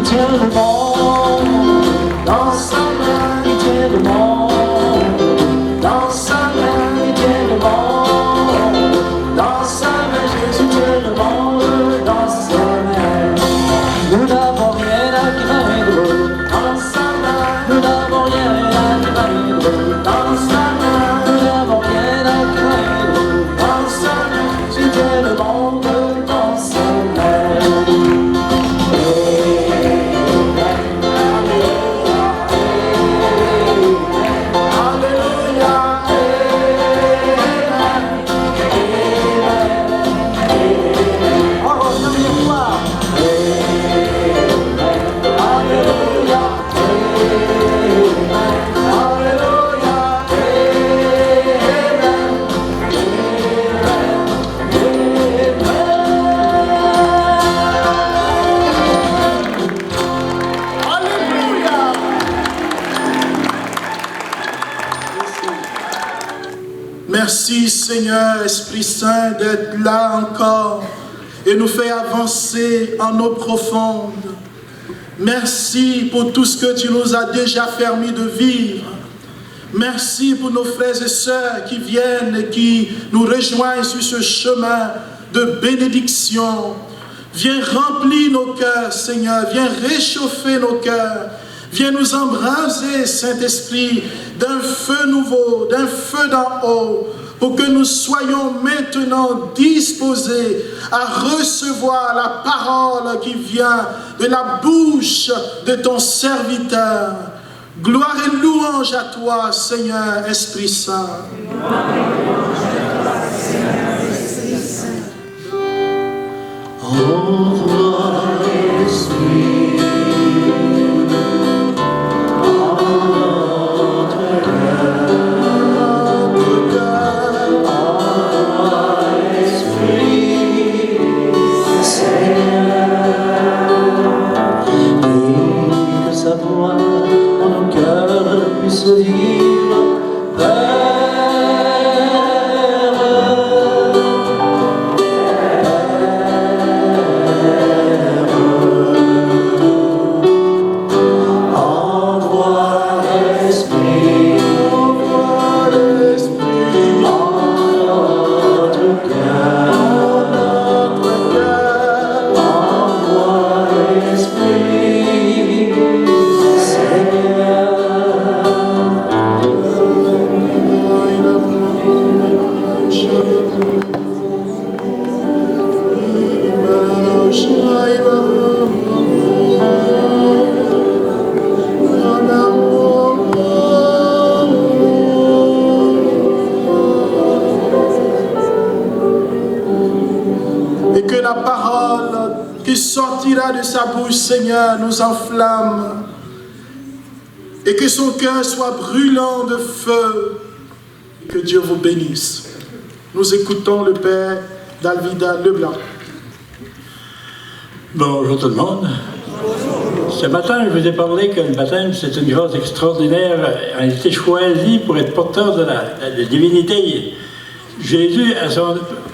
il tient le monde. Dans sa main, il tient le monde. Dans sa main, il tient le monde. Dans sa main, Jésus tient le monde. Dans sa main, nous n'avons rien à craindre. Dans sa main, nous n'avons rien à craindre. Dans sa main, nous n'avons rien à craindre. Dans sa main, Jésus tient le monde. Dans sa main. Merci Seigneur, Esprit Saint, d'être là encore et nous faire avancer en eau profonde. Merci pour tout ce que tu nous as déjà permis de vivre. Merci pour nos frères et sœurs qui viennent et qui nous rejoignent sur ce chemin de bénédiction. Viens remplir nos cœurs, Seigneur. Viens réchauffer nos cœurs. Viens nous embraser, Saint-Esprit, d'un feu nouveau, d'un feu d'en haut, pour que nous soyons maintenant disposés à recevoir la parole qui vient de la bouche de ton serviteur. Gloire et louange à toi, Seigneur, Esprit Saint. Envoie l'Esprit. De sa bouche, Seigneur, nous enflamme et que son cœur soit brûlant de feu. Que Dieu vous bénisse. Nous écoutons le Père Dalvida Leblanc. Bonjour tout le monde. Ce matin, je vous ai parlé que le baptême, c'est une grâce extraordinaire. On a été choisi pour être porteur de la divinité. Jésus,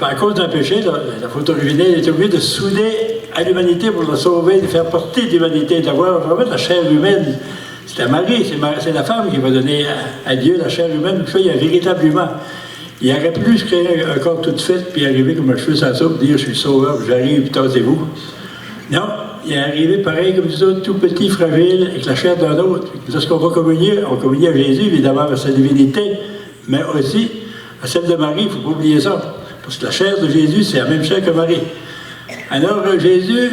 à cause d'un péché, la faute originelle, est obligé de souder à l'humanité pour la sauver, de faire porter l'humanité, d'avoir vraiment la chair humaine. C'est Marie, c'est la femme qui va donner à Dieu la chair humaine. Donc ça, il y a un véritable humain. Il aurait pu se créer un corps tout fait, puis arriver comme un cheveu sans soupe, dire « je suis sauveur, j'arrive, puis taisez-vous ». Non, il est arrivé pareil comme ça, tout petit, fragile, avec la chair d'un autre. Lorsqu'on va communier, on communie à Jésus, évidemment, à sa divinité, mais aussi à celle de Marie, il ne faut pas oublier ça. Parce que la chair de Jésus, c'est la même chair que Marie. Alors, Jésus,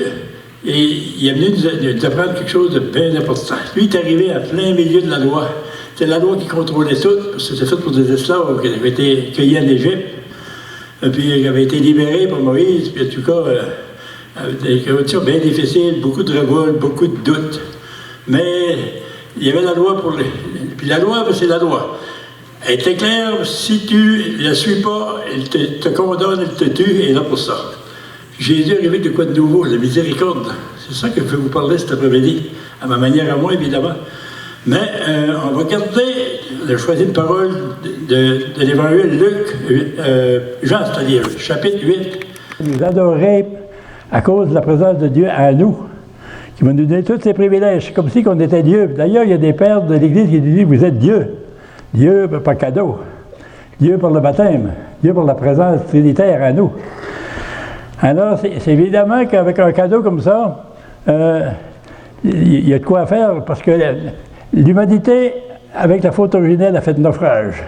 il est venu nous apprendre quelque chose de bien important. Lui, il est arrivé à plein milieu de la loi. C'est la loi qui contrôlait tout, parce que c'était fait pour des esclaves qui avaient été cueillis en Égypte, puis qui avaient été libérés par Moïse, puis en tout cas, des conditions bien difficiles, beaucoup de révoltes, beaucoup de doutes. Mais il y avait la loi pour les... Puis la loi, c'est la loi. Elle était claire, si tu ne la suis pas, elle te condamne, elle te tue, et là pour ça. Jésus est arrivé de quoi de nouveau? La miséricorde. C'est ça que je vais vous parler cet après-midi, à ma manière à moi, évidemment. Mais on va garder, on a choisi une parole de l'évangile Luc, Jean, c'est-à-dire chapitre 8. Nous adorer à cause de la présence de Dieu en nous. qui va nous donner tous ces privilèges. C'est comme si on était Dieu. D'ailleurs, il y a des pères de l'Église qui disent, vous êtes Dieu. Dieu par cadeau. Dieu par le baptême. Dieu par la présence trinitaire à nous. Alors, c'est évidemment qu'avec un cadeau comme ça, il y a de quoi faire, parce que l'humanité, avec la faute originelle, a fait naufrage.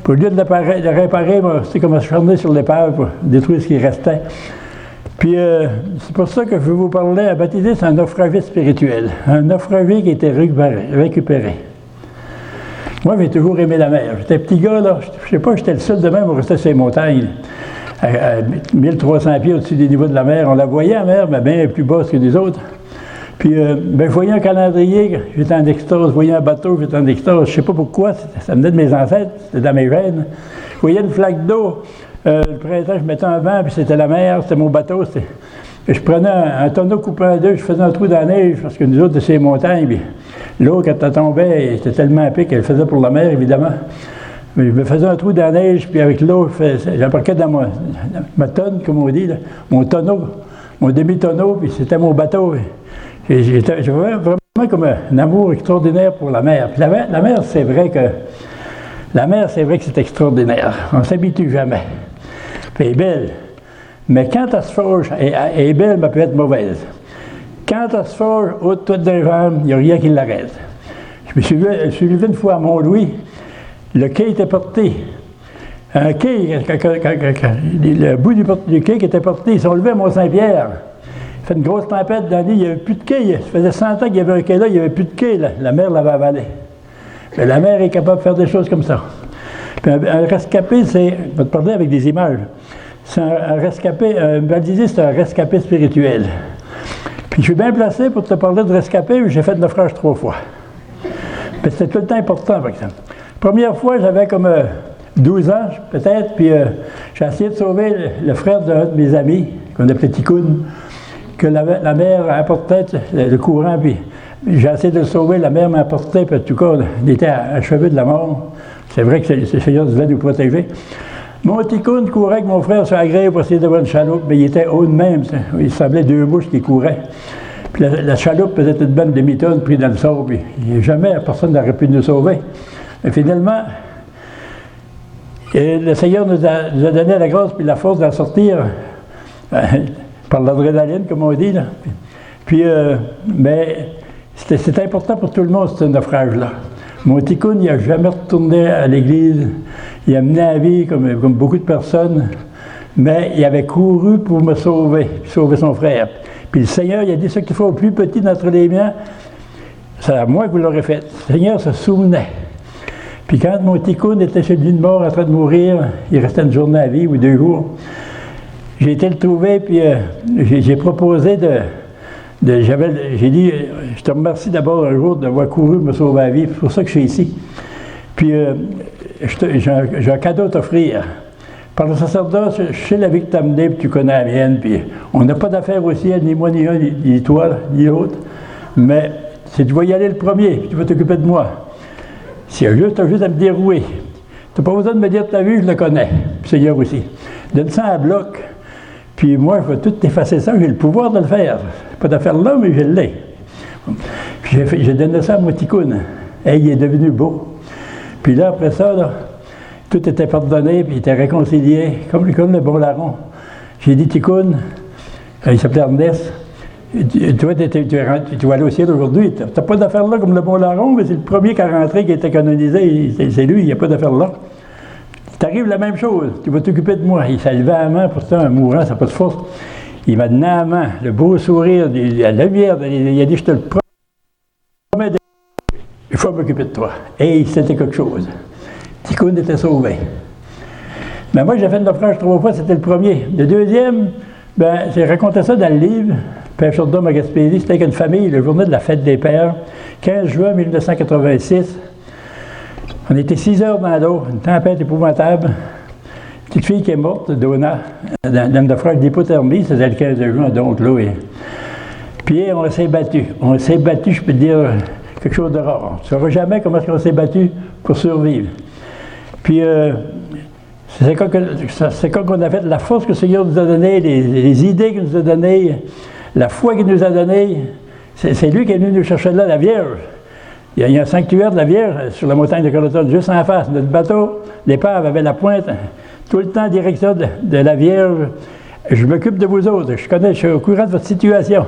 Puis, au lieu de le réparer, c'est comme acharner sur l'épave pour détruire ce qui restait. Puis, c'est pour ça que je veux vous parler, baptiser, c'est un naufragé spirituel. Un naufragé qui a été récupéré. Moi, j'ai toujours aimé la mer. J'étais petit gars, là, je sais pas, j'étais le seul de même à rester sur les montagnes. À 1300 pieds au-dessus des niveaux de la mer. On la voyait, la mer, mais bien plus basse que les autres. Puis, je voyais un calendrier, j'étais en extase. Je voyais un bateau, j'étais en extase. Je ne sais pas pourquoi, ça venait de mes ancêtres, c'était dans mes veines. Je voyais une flaque d'eau. Le printemps, je mettais un vent, puis c'était la mer, c'était mon bateau. Je prenais un tonneau coupé en deux, je faisais un trou dans la neige, parce que nous autres, c'est les montagnes. Puis l'eau, quand elle tombait, elle était tellement épais qu'elle faisait pour la mer, évidemment. Mais je me faisais un trou dans la neige, puis avec l'eau, j'embarquais dans ma tonne, comme on dit, là, mon tonneau, mon demi-tonneau, puis c'était mon bateau. J'avais vraiment comme un amour extraordinaire pour la mer. Puis la mer, c'est vrai que c'est extraordinaire. On ne s'habitue jamais. Puis elle est belle. Mais quand elle se forge, elle est belle, mais elle peut être mauvaise. Quand elle se forge, haute toute d'un jambes, il n'y a rien qui l'arrête. Je me suis levé une fois à Mont-Louis. Le quai était porté. Un quai, le bout du quai qui était porté, ils sont levés à Mont-Saint-Pierre. Il fait une grosse tempête dans l'île, il n'y avait plus de quai. Ça faisait 100 ans qu'il y avait un quai là, il n'y avait plus de quai. La mer l'avait avalé. Mais la mer est capable de faire des choses comme ça. Puis un rescapé, je vais te parler avec des images. C'est un rescapé, baptisé, c'est un rescapé spirituel. Puis je suis bien placé pour te parler de rescapé, j'ai fait le naufrage 3 fois. Mais c'était tout le temps important, par exemple. Première fois, j'avais comme 12 ans, peut-être, puis j'ai essayé de sauver le frère d'un de mes amis, qu'on appelait Ticoun, que la mer emportait le courant, puis j'ai essayé de le sauver, la mer m'emportait, puis en tout cas, il était achevé de la mort. C'est vrai que le Seigneur devait nous protéger. Mon Ticoun courait avec mon frère sur la grève pour essayer d'avoir une chaloupe, mais il était haut de même, il semblait 2 mouches qui couraient. Puis la chaloupe faisait une bonne demi-tonne pris dans le sort, puis jamais personne n'aurait pu nous sauver. Mais finalement, le Seigneur nous a donné la grâce et la force d'en sortir par l'adrénaline, comme on dit. Là. Puis, mais c'était important pour tout le monde, ce naufrage-là. Mon Ticoun, il n'a jamais retourné à l'église. Il a mené la vie comme beaucoup de personnes, mais il avait couru pour me sauver son frère. Puis le Seigneur, il a dit, ce qu'il faut au plus petit d'entre les miens, c'est à moi que vous l'aurez fait. Le Seigneur se souvenait. Puis quand mon Ticoun était chez lui de mort, en train de mourir, il restait une journée à vie ou 2 jours, j'ai été le trouver, puis j'ai proposé j'ai dit, je te remercie d'abord un jour d'avoir couru me sauver la vie, c'est pour ça que je suis ici. Puis j'ai un cadeau à t'offrir. Par le sacerdoce, je sais la vie que tu as menée, puis tu connais la mienne, puis on n'a pas d'affaire au ciel, ni moi, ni un, ni toi, ni l'autre, mais tu vas y aller le premier, puis tu vas t'occuper de moi. Tu as juste à me dire oui. Tu n'as pas besoin de me dire ta vie, je le connais, puis Seigneur aussi. Donne ça à bloc, puis moi, je vais tout effacer ça, j'ai le pouvoir de le faire. Pas d'affaire là, mais je l'ai. Puis j'ai donné ça à mon Ticoun. Et il est devenu beau. Puis là, après ça, là, tout était pardonné, puis il était réconcilié, comme le bon larron. J'ai dit, Ticoun, il s'appelait Ernest, toi, tu vas aller au ciel aujourd'hui. Tu n'as pas d'affaire là comme le bon larron, mais c'est le premier qui est rentré, qui a été canonisé, c'est lui, il n'y a pas d'affaire là. Il t'arrive la même chose, tu vas t'occuper de moi. Il s'est levé à la main, pourtant un mourant, ça n'a pas de force. Il m'a donné à la main, le beau sourire, la lumière, il a dit, je te le promets, il faut m'occuper de toi. Et c'était quelque chose. Ticoun était sauvé. Mais moi, j'ai fait le naufrage 3 fois, c'était le premier. Le deuxième, j'ai raconté ça dans le livre, Pêcheur d'hommes à Gaspésie, c'était avec une famille, la journée de la fête des pères, 15 juin 1986. On était 6 heures dans l'eau, une tempête épouvantable. Une petite fille qui est morte, Donna, dans le naufrage d'hypothermie, c'était le 15 juin, donc là. Puis on s'est battu. On s'est battu, je peux te dire, quelque chose de rare. On ne saura jamais comment est-ce qu'on s'est battu pour survivre. Puis, c'est quand on a fait la force que le Seigneur nous a donnée, les idées qu'il nous a données, la foi qu'il nous a donnée, C'est lui qui est venu nous chercher là, la Vierge. Il y a un sanctuaire de la Vierge sur la montagne de Coroton, juste en face. Notre bateau, l'épave avait la pointe, tout le temps en direction de la Vierge. Je m'occupe de vous autres, je suis au courant de votre situation.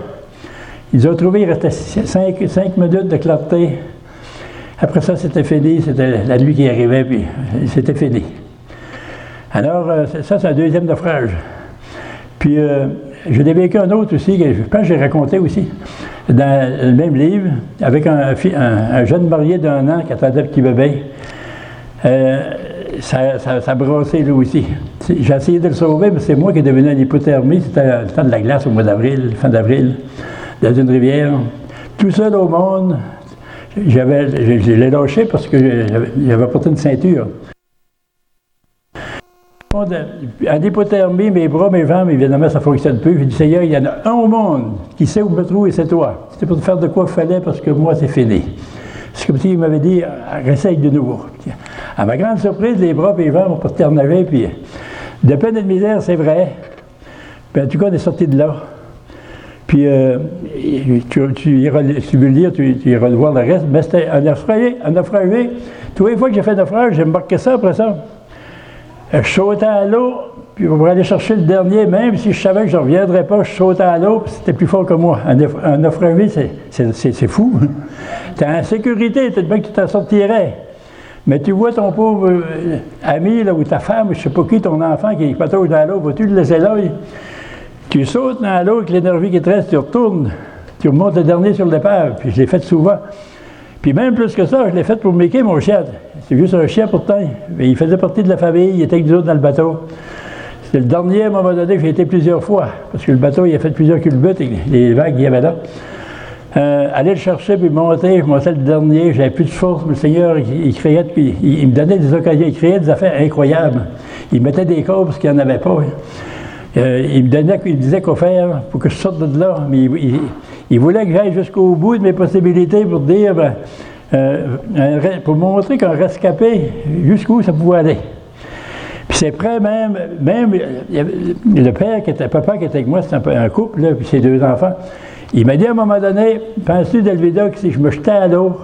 Ils ont trouvé, il restait 5 minutes de clarté. Après ça, c'était fini, c'était la nuit qui arrivait, puis c'était fini. Alors, ça, c'est un deuxième naufrage. Puis, je l'ai vécu un autre aussi, que je pense que j'ai raconté aussi, dans le même livre, avec un jeune marié d'1 an qui attendait un petit bébé. Ça brassait lui aussi. J'ai essayé de le sauver, mais c'est moi qui est devenu une hypothermie. C'était le temps de la glace au mois d'avril, fin d'avril, dans une rivière. Tout seul au monde, je l'ai lâché parce que j'avais porté une ceinture. En hypothermie, mes bras, mes jambes, évidemment, ça ne fonctionne plus. J'ai dit, Seigneur, il y en a un au monde qui sait où me trouver, c'est toi. C'était pour te faire de quoi il fallait, parce que moi, c'est fini. C'est comme s'il m'avait dit, réessaye de nouveau. À ma grande surprise, les bras et les jambes ont porté en nager, puis de peine et de misère, c'est vrai. Puis en tout cas, on est sorti de là. Puis, si tu veux le lire, tu iras le voir le reste. Mais c'était un naufragé. Tous les fois que j'ai fait un naufrage, j'ai marqué ça après ça. Je sautais à l'eau, puis pour aller chercher le dernier, même si je savais que je ne reviendrais pas, je sautais à l'eau, puis c'était plus fort que moi. Un naufragé, c'est fou. Tu es en sécurité, peut-être bien que tu t'en sortirais. Mais tu vois ton pauvre ami, là, ou ta femme, ou je ne sais pas qui, ton enfant qui patauge dans l'eau, vas-tu le laisser là? Tu sautes dans l'eau avec l'énergie qui te reste, tu retournes, tu remontes le dernier sur l'épave, puis je l'ai fait souvent. Puis même plus que ça, je l'ai fait pour Mickey, mon chien. C'est juste un chien pourtant, mais il faisait partie de la famille, il était avec nous autres dans le bateau. C'est le dernier, à un moment donné, que j'ai été plusieurs fois, parce que le bateau, il a fait plusieurs culbutes, et les vagues qu'il y avait là. Aller le chercher, puis monter, je montais le dernier, j'avais plus de force, mais le Seigneur, il me donnait des occasions, il créait des affaires incroyables. Il mettait des corps parce qu'il n'y en avait pas. Il me disait quoi faire pour que je sorte de là, mais il voulait que j'aille jusqu'au bout de mes possibilités pour dire, pour montrer qu'un rescapé, jusqu'où ça pouvait aller. Puis c'est près même le papa qui était avec moi, c'était un couple, là, puis ses 2 enfants. Il m'a dit à un moment donné, penses-tu, Delvida, que si je me jetais à l'eau,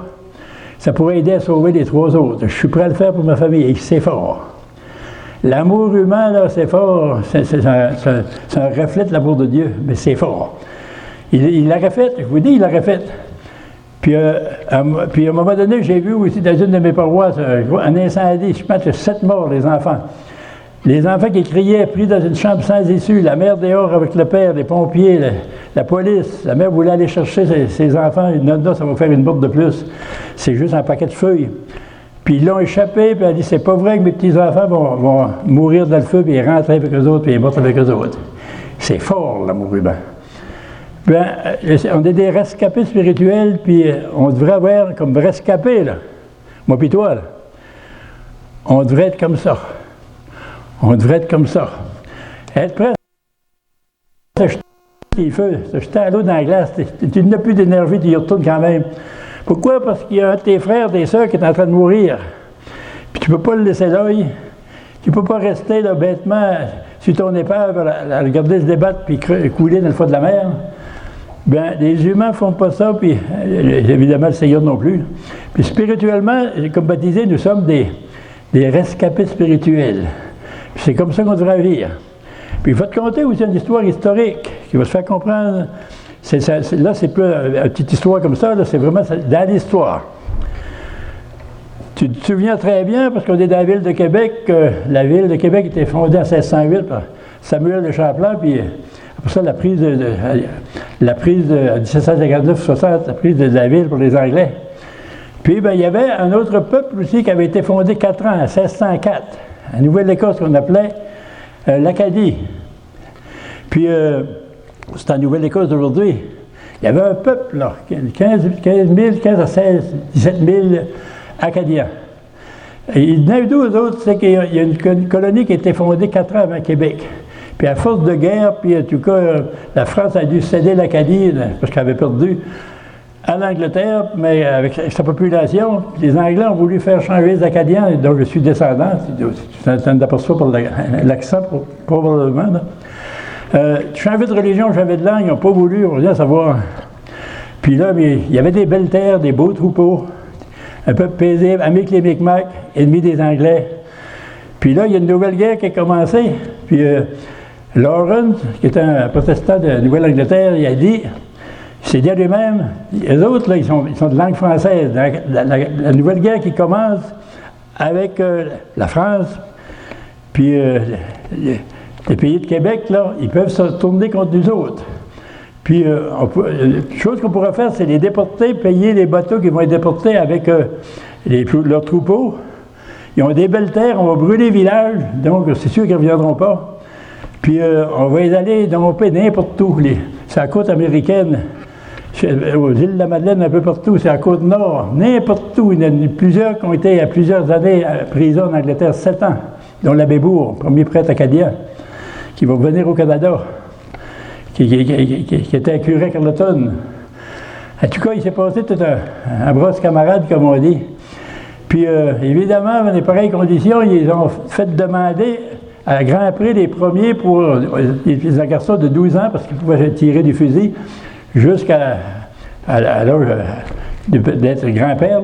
ça pourrait aider à sauver les 3 autres. Je suis prêt à le faire pour ma famille, et c'est fort. L'amour humain, là, c'est fort, c'est un reflet de l'amour de Dieu, mais c'est fort. Il l'a refait, je vous dis, il l'a refait. Puis à un moment donné, j'ai vu aussi dans une de mes paroisses un incendie, je pense que 7 morts, les enfants. Les enfants qui criaient, pris dans une chambre sans issue, la mère dehors avec le père, les pompiers, la police. La mère voulait aller chercher ses enfants, non, ça va faire une bourde de plus. C'est juste un paquet de feuilles. Puis ils l'ont échappé, puis elle a dit, c'est pas vrai que mes petits-enfants vont mourir dans le feu, puis ils rentrent avec eux autres, puis ils mortent avec eux autres. C'est fort, l'amour humain. Bien, on est des rescapés spirituels, puis on devrait avoir comme rescapés, là. Moi puis toi, là. On devrait être comme ça. On devrait être comme ça. Être prêt à se jeter à l'eau dans la glace. Tu n'as plus d'énergie, tu y retournes quand même. Pourquoi? Parce qu'il y a un de tes frères, des sœurs qui est en train de mourir. Puis tu ne peux pas le laisser là. Tu ne peux pas rester là, bêtement sur ton épave à regarder se débattre puis couler dans le fond de la mer. Bien, les humains ne font pas ça, puis évidemment le Seigneur non plus. Puis spirituellement, comme baptisés, nous sommes des rescapés spirituels. Puis c'est comme ça qu'on devrait vivre. Puis il faut te conter aussi une histoire historique qui va se faire comprendre. Là, c'est plus une petite histoire comme ça, là, c'est vraiment dans l'histoire. Tu te souviens très bien, parce qu'on est dans la ville de Québec, la ville de Québec était fondée en 1608 par Samuel de Champlain, puis après ça, la prise de 1759-60, la prise de la ville pour les Anglais. Puis, il y avait un autre peuple aussi qui avait été fondé 4 ans, en 1604, à Nouvelle-Écosse, qu'on appelait l'Acadie. Puis, c'est en Nouvelle-Écosse d'aujourd'hui. Il y avait un peuple, là, 15 à 16, 17 000 Acadiens. Et il y en a eu 12 autres, c'est qu'il y a une colonie qui a été fondée 4 ans avant Québec. Puis à force de guerre, puis en tout cas, la France a dû céder l'Acadie, parce qu'elle avait perdu, à l'Angleterre, mais avec sa population. Les Anglais ont voulu faire changer les Acadiens, dont je suis descendant, tu t'en aperçois par l'accent, probablement. Changer de religion, changer de langue, ils n'ont pas voulu, on rien savoir. Puis là, il y avait des belles terres, des beaux troupeaux, un peuple paisible, ami que les Micmacs, ennemis des Anglais. Puis là, il y a une nouvelle guerre qui a commencé. Puis Lawrence, qui est un protestant de Nouvelle-Angleterre, il a dit, il s'est dit à lui-même, les autres, là, ils sont de langue française. La nouvelle guerre qui commence avec la France, puis les pays de Québec, là, ils peuvent se tourner contre nous autres. Puis, une chose qu'on pourrait faire, c'est les déporter, payer les bateaux qui vont être déportés avec leurs troupeaux. Ils ont des belles terres, on va brûler les villages, donc c'est sûr qu'ils ne reviendront pas. Puis, on va les aller domper n'importe où. C'est la côte américaine, aux îles de la Madeleine, un peu partout, c'est la côte nord, n'importe où. Il y en a plusieurs qui ont été à plusieurs années en prison en Angleterre, 7 ans, dont l'abbé Bourg, premier prêtre acadien, qui va revenir au Canada. Qui était un curé à Carleton. En tout cas, il s'est passé tout un brosse camarade, comme on dit. Puis, évidemment, dans les pareilles conditions, ils ont fait demander à grand prix les premiers pour les garçons de 12 ans, parce qu'ils pouvaient tirer du fusil, jusqu'à l'âge d'être grand-père,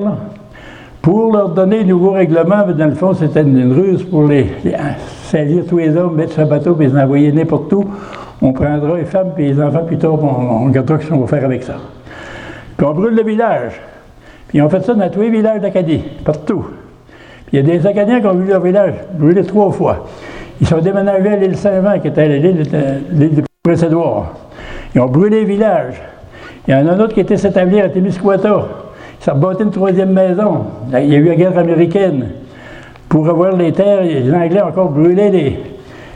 pour leur donner un nouveau règlement. Mais dans le fond, c'était une ruse pour saisir tous les hommes, mettre sur un bateau et les envoyer n'importe où. On prendra les femmes et les enfants, plus tard, on regardera ce qu'on va faire avec ça. Puis on brûle le village. Puis on fait ça dans tous les villages d'Acadie, partout. Puis il y a des Acadiens qui ont vu leur village brûlé 3 fois. Ils sont déménagés à l'île Saint-Jean, qui était l'île de Prince-Édouard. Ils ont brûlé les villages. Il y en a un autre qui était s'établir à Témiscouata. Ils ont rebâti une 3e maison. Il y a eu la guerre américaine. Pour avoir les terres, les Anglais ont encore brûlé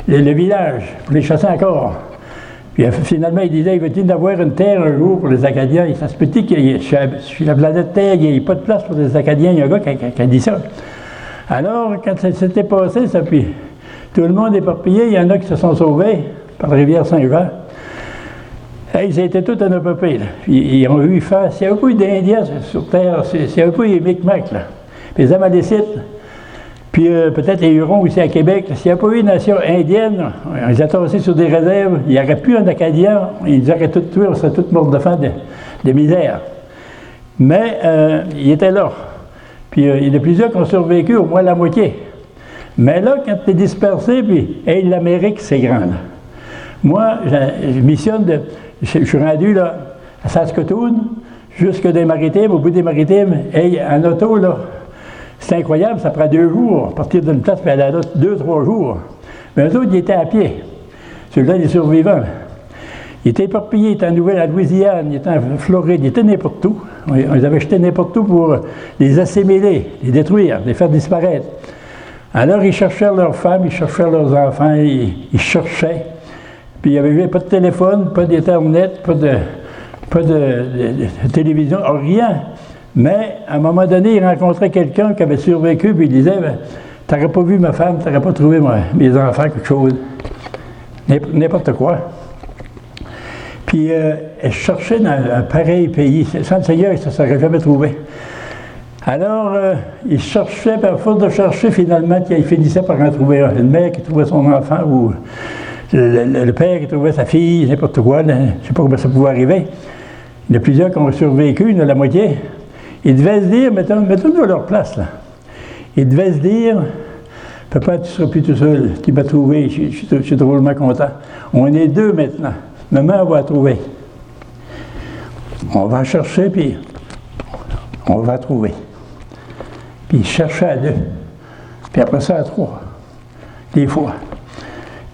le village, pour les chasser encore. Puis finalement, il disait, il veut-il avoir une terre un jour pour les Acadiens? Ça se peut-il qu'il sur la planète Terre, il n'y ait pas de place pour les Acadiens. Il y a un gars qui a dit ça. Alors, quand ça s'était passé, ça, puis tout le monde est éparpillé, il y en a qui se sont sauvés par la rivière Saint-Jean. Et ils étaient tous en épopée. Ils ont eu faim. S'il n'y avait pas eu d'Indiens sur Terre, s'il n'y avait pas eu les Micmacs, là, puis les Amalécites, puis peut-être les Hurons aussi à Québec. S'il n'y a pas eu une nation indienne, on les a tassés sur des réserves, il n'y aurait plus un Acadien, ils auraient tous tués, on serait tous morts de faim, de misère. Mais ils étaient là. Puis il y en a plusieurs qui ont survécu, au moins la moitié. Mais là, quand tu es dispersé, puis hey, l'Amérique, c'est grand. Là. Moi, je missionne, je suis rendu là, à Saskatoon, jusque des Maritimes, au bout des Maritimes, hey, en auto, là. C'est incroyable, ça prend 2 jours, partir d'une place puis aller à l'autre, 2-3 jours. Mais eux autres, ils étaient à pied. Ceux-là, les survivants. Ils étaient éparpillés, ils étaient en Nouvelle-Louisiane, ils étaient en Floride, ils étaient n'importe où. On les avait jetés n'importe où pour les assimiler, les détruire, les faire disparaître. Alors, ils cherchaient leurs femmes, ils cherchaient leurs enfants, ils cherchaient. Puis, il n'y avait pas de téléphone, pas d'Internet, pas de télévision, rien. Mais, à un moment donné, il rencontrait quelqu'un qui avait survécu, puis il disait, ben, t'aurais pas vu ma femme, t'aurais pas trouvé mes enfants, quelque chose. N'importe quoi. Puis, elle cherchait dans un pareil pays. Sans le Seigneur, ça ne serait jamais trouvé. Alors, il cherchait, par force de chercher, finalement, il finissait par en trouver un. Une mère qui trouvait son enfant, ou le père qui trouvait sa fille, n'importe quoi. Je ne sais pas comment ça pouvait arriver. Il y en a plusieurs qui ont survécu, il y en a la moitié. Ils devaient se dire, mettons-nous à leur place, là. Ils devaient se dire, papa, tu ne seras plus tout seul, tu m'as trouvé, je suis drôlement content. On est 2 maintenant. Maman va la trouver. On va chercher, puis on va la trouver. Puis ils cherchaient à 2. Puis après ça, à 3. Des fois.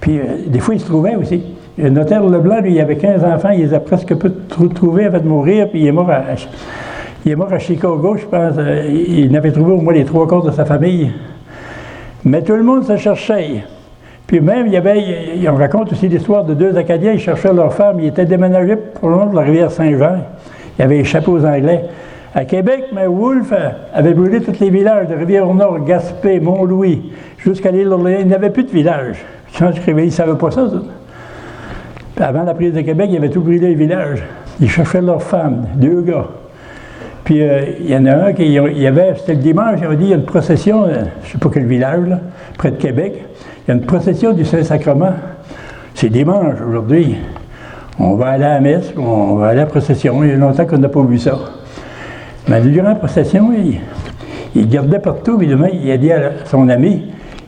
Puis des fois, ils se trouvaient aussi. Le notaire Leblanc, lui, il avait 15 enfants, il les a presque peu trouvés avant de mourir, puis il est mort à Chicago, je pense. Il n'avait trouvé au moins les 3/4 de sa famille. Mais tout le monde se cherchait. Puis même, on raconte aussi l'histoire de 2 Acadiens, ils cherchaient leur femme, ils étaient déménagés pour le long de la rivière Saint-Jean. Ils avaient échappé aux Anglais. À Québec, mais Wolfe avait brûlé tous les villages de Rivière-au-Nord, Gaspé, Mont-Louis, jusqu'à l'île d'Orléans. Il n'y avait plus de village. Quand je ils ne savaient pas ça. Avant la prise de Québec, ils avaient tout brûlé les villages. Ils cherchaient leurs femmes, 2 gars. Puis il y en a un qui, c'était le dimanche, ils ont dit, il y a une procession, je ne sais pas quel village, là, près de Québec, il y a une procession du Saint-Sacrement. C'est dimanche aujourd'hui. On va aller à la messe, on va aller à la procession. Il y a longtemps qu'on n'a pas vu ça. Mais durant la procession, il regardait partout, puis demain, il a dit à son ami,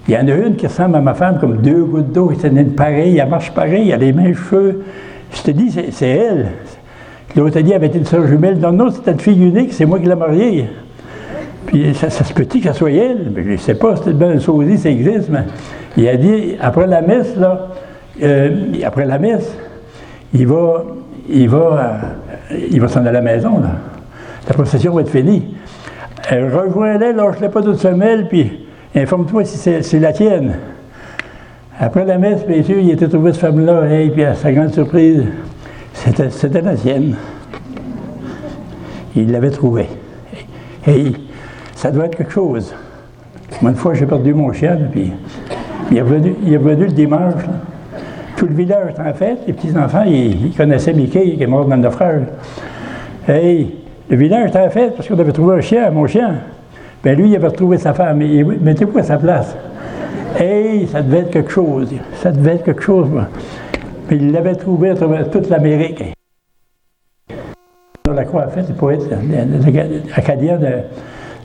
il y en a une qui ressemble à ma femme comme 2 gouttes d'eau, c'est une pareille, elle marche pareil, elle a les mêmes cheveux. Je te dis, c'est elle. L'autre a dit, elle avait été une sœur jumelle. Non, non, c'était une fille unique, c'est moi qui l'ai mariée. Puis ça se peut-il que ça soit elle? Mais je ne sais pas, c'était bien un sosie, ça existe, mais il a dit, après la messe, il va s'en aller à la maison, là. La procession va être finie. Rejoins-les, lâche-les pas d'une semelle, puis informe-toi si c'est la tienne. Après la messe, bien sûr, il était trouvé cette femme-là, et puis à sa grande surprise, c'était la sienne. Il l'avait trouvée. Et ça doit être quelque chose. Moi, une fois, j'ai perdu mon chien, puis il est revenu le dimanche. Là. Tout le village était en fête, les petits-enfants, ils connaissaient Mickey, qui est mort dans le naufrage. Et le village était en fête parce qu'on avait trouvé un chien, mon chien. Bien, lui, il avait retrouvé sa femme. Mettez-vous à sa place. Et ça devait être quelque chose. Ça devait être quelque chose. Puis il l'avait trouvé à travers toute l'Amérique. La Croix a fait, le poète acadien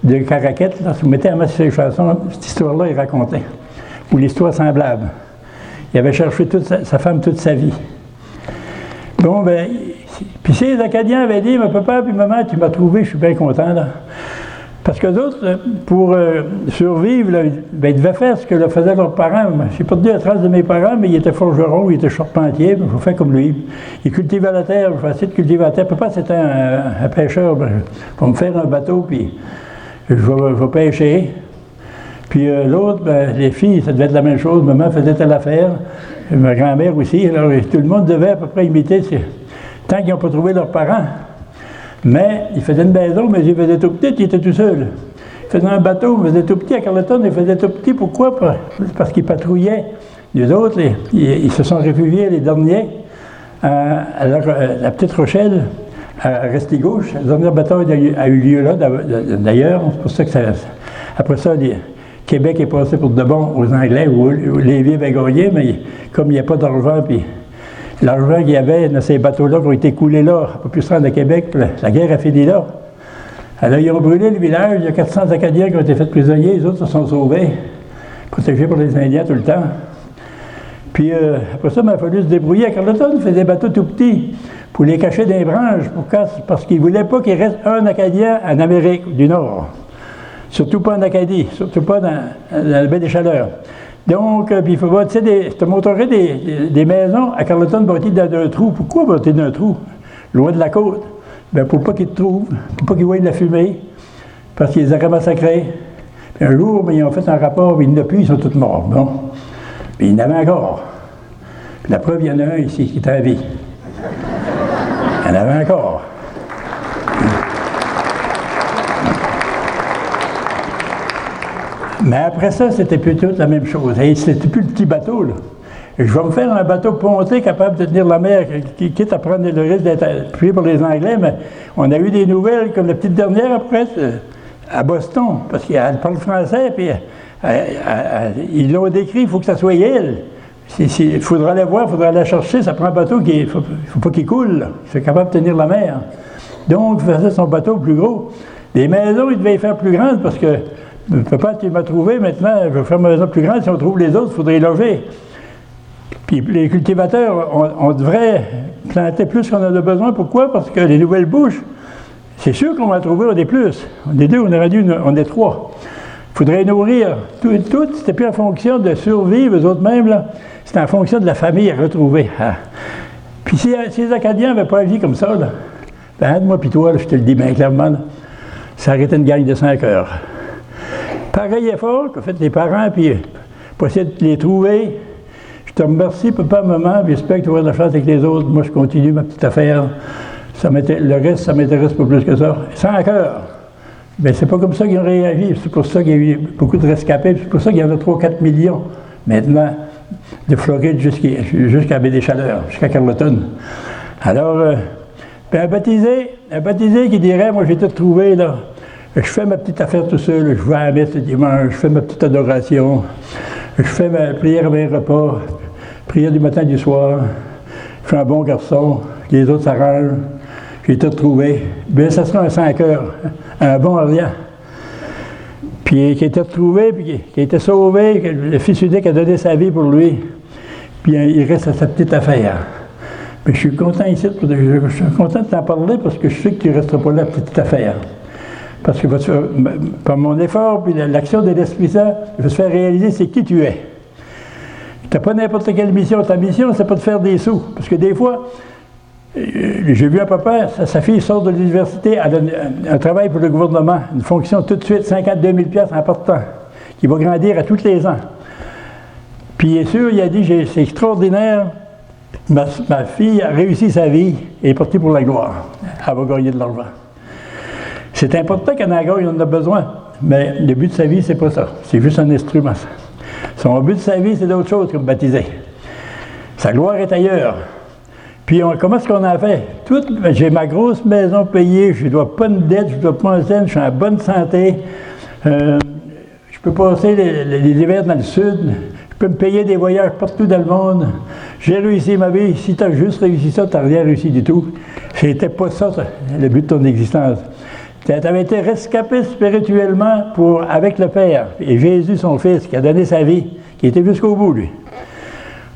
de Caraquette, là, si vous mettez à mettre ses chansons, cette histoire-là, il racontait. Ou l'histoire semblable. Il avait cherché sa femme toute sa vie. Bon, ben, puis ces Acadiens avaient dit, mais papa puis maman, tu m'as trouvé, je suis bien content, là. Parce que d'autres, pour survivre, là, ben, ils devaient faire ce que faisaient leurs parents. Je n'ai pas dit la trace de mes parents, mais ils étaient forgerons, ils étaient charpentiers, il faut faire comme lui. Ils cultivaient la terre, je vais essayer de cultiver la terre. Papa, c'était un pêcheur, ben, pour me faire un bateau, puis je vais pêcher. Puis l'autre, ben, les filles, ça devait être la même chose. Maman faisait telle affaire, ma grand-mère aussi. Alors, tout le monde devait à peu près imiter, tant qu'ils n'ont pas trouvé leurs parents. Mais il faisait une maison, mais il faisait tout petit, il était tout seul. Il faisait un bateau, il faisait tout petit. À Carleton, il faisait tout petit. Pourquoi? Parce qu'il patrouillait. Les autres, ils se sont réfugiés, les derniers, à la Petite Rochelle, à Restigouche. La dernière bataille a eu lieu là, d'ailleurs. C'est pour ça que après ça, Québec est passé pour de bon aux Anglais, où Lévis avait gagné, mais comme il n'y a pas d'argent, puis l'argent qu'il y avait dans ces bateaux-là qui ont été coulés là, on ne peut plus se rendre à Québec, la guerre a fini là. Alors, ils ont brûlé le village, il y a 400 Acadiens qui ont été faits prisonniers, les autres se sont sauvés, protégés par les Indiens tout le temps. Puis, après ça, il a fallu se débrouiller. À Carleton, ils faisaient des bateaux tout petits pour les cacher dans les branches, parce qu'ils ne voulaient pas qu'il reste un Acadien en Amérique du Nord. Surtout pas en Acadie, surtout pas dans la baie des Chaleurs. Donc, puis il faut voir, tu sais, je te montrerai des maisons à Carleton bâties dans un trou. Pourquoi bâties dans un trou? Loin de la côte. Bien, pour pas qu'ils te trouvent, pour pas qu'ils voient de la fumée, parce qu'ils les auraient massacrés. Puis un jour, bien, ils ont fait un rapport, puis il n'y en a plus, ils sont tous morts. Bon. Puis il y en avait encore. Puis la preuve, il y en a un ici qui est en vie. Il y en avait encore. Mais après ça, c'était plutôt la même chose. Et c'était plus le petit bateau, là. Je vais me faire un bateau ponté capable de tenir la mer, quitte à prendre le risque d'être pris par les Anglais, mais on a eu des nouvelles, comme la petite dernière après, à Boston, parce qu'elle parle français, puis ils l'ont décrit, il faut que ça soit elle. Il faudra la voir, il faudra la chercher, ça prend un bateau il ne faut pas qu'il coule, là. C'est capable de tenir la mer. Donc, il faisait son bateau plus gros. Les maisons, il devait les faire plus grandes, parce que papa, tu m'as trouvé, maintenant, je vais faire ma maison plus grande. Si on trouve les autres, il faudrait les loger. Puis les cultivateurs, on devrait planter plus qu'on en a besoin. Pourquoi? Parce que les nouvelles bouches, c'est sûr qu'on va trouver, on est plus. On est deux, on aurait dû, on est trois. Il faudrait nourrir. Tout c'était plus en fonction de survivre, eux autres mêmes, là. C'était en fonction de la famille à retrouver. Ah. Puis si les Acadiens n'avaient pas agi comme ça, là, ben, moi puis toi, là, je te le dis bien clairement, là, ça aurait été une gang de 5 heures. Pareil effort qu'ont fait les parents, puis pour essayer de les trouver. Je te remercie, papa, maman, puis j'espère que tu auras de la chance avec les autres. Moi, je continue ma petite affaire. Le reste, ça m'intéresse pas plus que ça. Sans cœur. Bien, c'est pas comme ça qu'ils ont réagi. C'est pour ça qu'il y a eu beaucoup de rescapés. C'est pour ça qu'il y en a 3-4 millions, maintenant, de Floride jusqu'à Baie des Chaleurs, jusqu'à Carleton. Alors, puis un baptisé qui dirait, moi, j'ai tout trouvé, là. Je fais ma petite affaire tout seul, je vais à la messe le dimanche, je fais ma petite adoration, je fais ma prière à mes repas, prière du matin et du soir. je suis un bon garçon, les autres s'arrangent, j'ai été retrouvé. Bien, ça sera un sans-cœur, un bon rien. Puis qui a été retrouvé, puis qui a été sauvé, que le Fils unique a donné sa vie pour lui. Puis il reste à sa petite affaire. Mais je suis content ici, je suis content de t'en parler parce que je sais que tu ne resteras pas là, petite affaire. Parce que par mon effort, puis l'action de l'Esprit Saint, je vais te faire réaliser c'est qui tu es. Tu n'as pas n'importe quelle mission. Ta mission, c'est pas de faire des sous. Parce que des fois, j'ai vu un papa, sa fille sort de l'université, elle a un travail pour le gouvernement, une fonction tout de suite, 52 000 $ en partant, qui va grandir à tous les ans. Puis il est sûr, il a dit, c'est extraordinaire, ma fille a réussi sa vie et est partie pour la gloire. Elle va gagner de l'argent. C'est important qu'elle en gagne, on en a besoin, mais le but de sa vie, c'est pas ça. C'est juste un instrument. Son but de sa vie, c'est d'autre chose que baptiser. Sa gloire est ailleurs. Puis comment est-ce qu'on a fait? J'ai ma grosse maison payée, je ne dois pas une dette, je ne dois pas un cent, je suis en bonne santé. Je peux passer les hivers dans le sud, je peux me payer des voyages partout dans le monde. J'ai réussi ma vie. Si tu as juste réussi ça, tu n'as rien réussi du tout. C'était pas ça, le but de ton existence. Tu avais été rescapé spirituellement avec le Père. Et Jésus, son Fils, qui a donné sa vie, qui était jusqu'au bout, lui,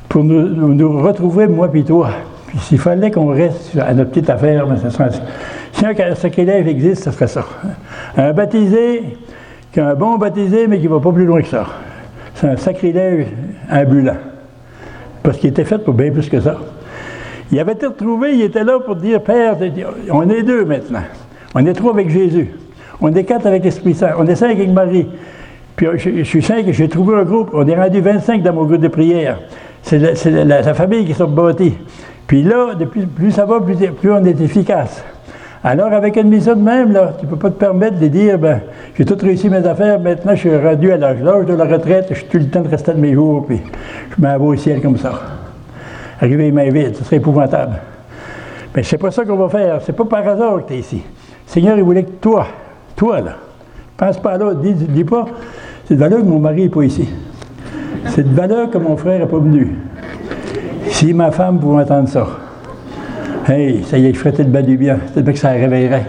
pour nous retrouver, moi puis toi. Puis s'il fallait qu'on reste à notre petite affaire, mais si un sacrilège existe, ce serait ça. Un baptisé, un bon baptisé, mais qui ne va pas plus loin que ça. C'est un sacrilège ambulant. Parce qu'il était fait pour bien plus que ça. Il avait été retrouvé, il était là pour dire, Père, on est 2 maintenant. On est 3 avec Jésus. On est 4 avec l'Esprit Saint. On est 5 avec Marie. Puis je suis 5 et j'ai trouvé un groupe. On est rendu 25 dans mon groupe de prière. C'est la famille qui s'est bâtie. Puis là, plus ça va, plus on est efficace. Alors, avec une mission de même, là, tu ne peux pas te permettre de dire, j'ai tout réussi mes affaires, maintenant je suis rendu à l'âge de la retraite, je suis tout le temps de rester de mes jours, puis je m'en vais au ciel comme ça. Arriver les mains vides, ce serait épouvantable. Mais c'est pas ça qu'on va faire, c'est pas par hasard que tu es ici. Le Seigneur, il voulait que toi là, pense pas à l'autre, dis pas, c'est de valeur que mon mari n'est pas ici. C'est de valeur que mon frère n'est pas venu. Si ma femme pouvait entendre ça, hey, ça y est, je ferais le bas du bien, c'est bien que ça réveillerait.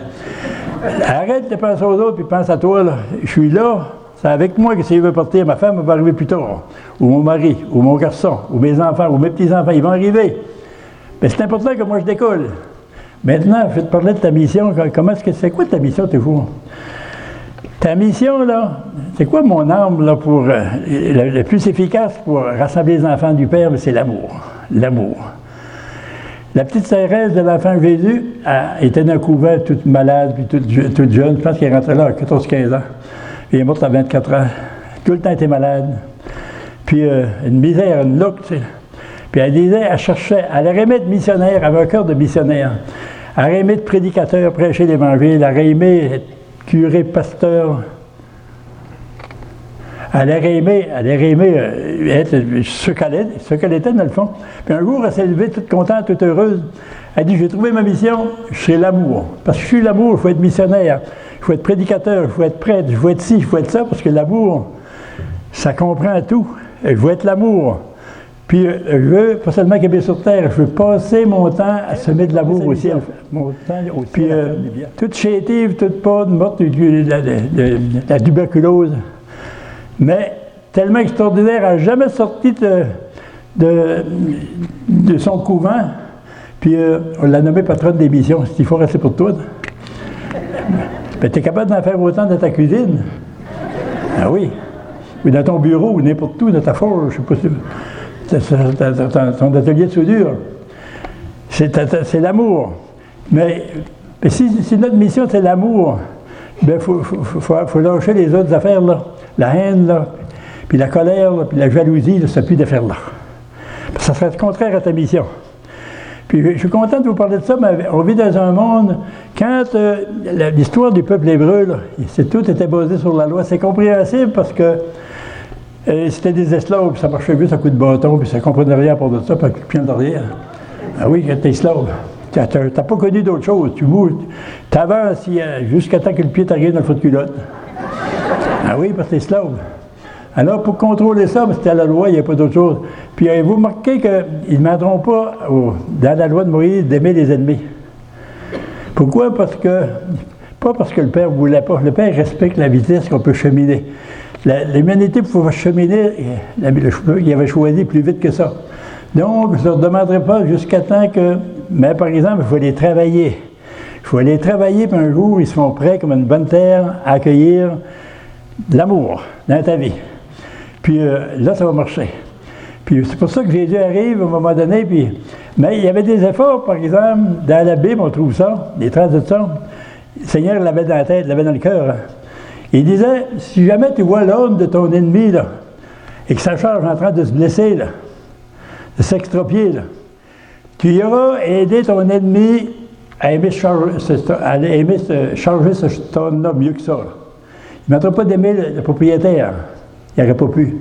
Arrête de penser aux autres, puis pense à toi, là. Je suis là, c'est avec moi que s'il veut partir, ma femme va arriver plus tard. Ou mon mari, ou mon garçon, ou mes enfants, ou mes petits-enfants, ils vont arriver. Mais c'est important que moi je décolle. Maintenant, je vais te parler de ta mission. C'est quoi ta mission, toujours? Ta mission, là, c'est quoi mon arme, là, pour le plus efficace pour rassembler les enfants du Père? C'est l'amour. L'amour. La petite Thérèse de l'enfant Jésus était dans un couvent, toute malade, puis toute jeune. Je pense qu'elle est rentrée là à 14-15 ans. Puis elle est morte à 24 ans. Tout le temps, elle était malade. Puis une misère, une louque, tu sais. Puis elle disait, elle aurait aimé être missionnaire, elle avait un cœur de missionnaire. Elle aurait aimé être prédicateur, prêcher l'Évangile, elle aurait aimé être curé, pasteur. Elle aurait aimé être ce qu'elle était dans le fond. Puis un jour, elle s'est levée toute contente, toute heureuse. Elle dit, j'ai trouvé ma mission, c'est l'amour. Parce que je suis l'amour, il faut être missionnaire, il faut être prédicateur, il faut être prêtre, il faut être ci, il faut être ça, parce que l'amour, ça comprend tout. Je veux être l'amour. Puis je veux, pas seulement qu'elle est sur terre, je veux passer mon temps à semer de l'amour aussi. Puis toute chétive, toute pas morte de la tuberculose. Mais tellement extraordinaire, elle n'a jamais sorti de son couvent. Puis on l'a nommée patronne des missions. Il faut rester pour toi. Ben, tu es capable d'en faire autant dans ta cuisine. Ah oui. Ou dans ton bureau, ou n'importe où, dans ta forge, je ne sais pas si ton atelier de soudure. C'est l'amour. Mais si notre mission, c'est l'amour, il faut lâcher les autres affaires, là. La haine, là, puis la colère, là, puis la jalousie, là, ça n'a plus d'affaires là. Ça serait contraire à ta mission. Puis je suis content de vous parler de ça, mais on vit dans un monde, quand l'histoire du peuple hébreu, là, tout était basé sur la loi, c'est compréhensible parce que c'était des esclaves, puis ça marchait juste à coups de bâton, puis ça ne comprenait rien à part de ça, puis avec le pied derrière. Ah oui, quand tu es esclave, tu n'as pas connu d'autre chose. Tu avances jusqu'à temps que le pied t'arrive dans le fond de culotte. Ah oui, parce que t'es esclave. Alors, pour contrôler ça, c'était la loi, il n'y a pas d'autre chose. Puis, vous remarquez qu'ils ne demanderont pas, dans la loi de Moïse, d'aimer les ennemis. Pourquoi? Pas parce que le Père ne voulait pas. Le Père respecte la vitesse qu'on peut cheminer. L'humanité, pour pouvoir cheminer, il avait choisi plus vite que ça. Donc, je ne leur demanderai pas jusqu'à temps que... Mais par exemple, il faut les travailler. Il faut les travailler, puis un jour, ils seront prêts, comme une bonne terre, à accueillir l'amour dans ta vie. Puis là, ça va marcher. Puis c'est pour ça que Jésus arrive à un moment donné, puis... Mais il y avait des efforts, par exemple, dans la Bible, on trouve ça, des traces de ça. Le Seigneur l'avait dans la tête, l'avait dans le cœur. Hein. Il disait, si jamais tu vois l'homme de ton ennemi, là, et que ça charge en train de se blesser, là, de s'extropier, là, tu iras aider ton ennemi à aimer charger ce stone-là mieux que ça. Là. Il ne mettra pas d'aimer le propriétaire. Il n'aurait pas pu.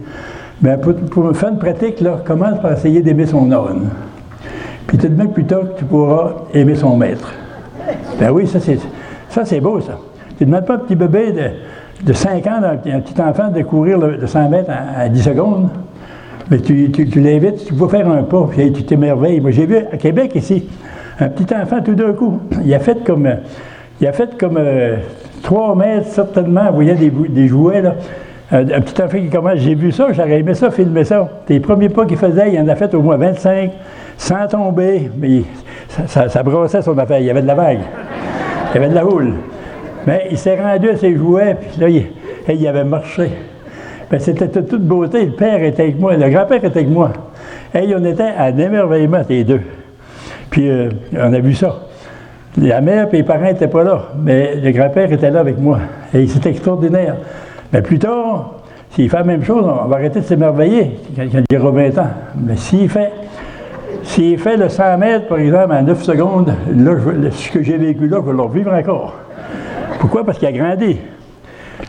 Mais pour faire une pratique, là, commence par essayer d'aimer son âne. Puis tout de même, plus tard, tu pourras aimer son maître. Ben oui, ça c'est beau, ça. Tu ne demandes pas à un petit bébé de 5 ans, un petit enfant, de courir de 100 mètres à 10 secondes. Mais tu l'invites, tu peux faire un pas, puis tu t'émerveilles. Moi, j'ai vu à Québec, ici, un petit enfant, tout d'un coup, il a fait comme 3 mètres, certainement, vous voyez des jouets, là. Un petit enfant qui commence, j'ai vu ça, j'aurais aimé ça, filmer ça. Les premiers pas qu'il faisait, il en a fait au moins 25, sans tomber, mais ça brossait son affaire, il y avait de la vague, il y avait de la houle. Mais il s'est rendu à ses jouets, puis là, il avait marché. Ben, c'était toute beauté, le père était avec moi, le grand-père était avec moi. Et on était à l'émerveillement, les deux. Puis on a vu ça. La mère et les parents n'étaient pas là, mais le grand-père était là avec moi. Et c'était extraordinaire. Mais plus tard, s'il fait la même chose, on va arrêter de s'émerveiller quand il aura 20 ans. Mais s'il fait le 100 mètres, par exemple, en 9 secondes, là, ce que j'ai vécu là, je vais le revivre encore. Pourquoi? Parce qu'il a grandi.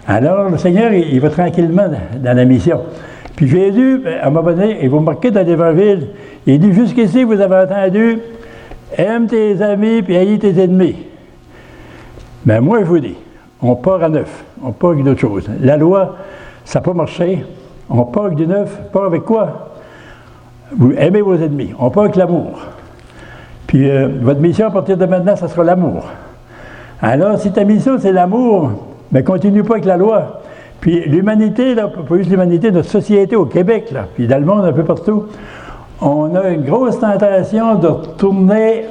Alors, le Seigneur, il va tranquillement dans la mission. Puis Jésus, à un moment donné, il va marquer dans l'Évangile, il dit, jusqu'ici, vous avez entendu, aime tes amis, puis haïs tes ennemis. Mais moi, je vous dis, on part à neuf, on part avec d'autres choses. La loi, ça n'a pas marché. On part avec du neuf, part avec quoi? Vous aimez vos ennemis. On part avec l'amour. Puis votre mission à partir de maintenant, ça sera l'amour. Alors, si ta mission, c'est l'amour, mais continue pas avec la loi. Puis l'humanité, là, pas juste l'humanité, notre société au Québec, là, puis dans le monde, un peu partout, on a une grosse tentation de retourner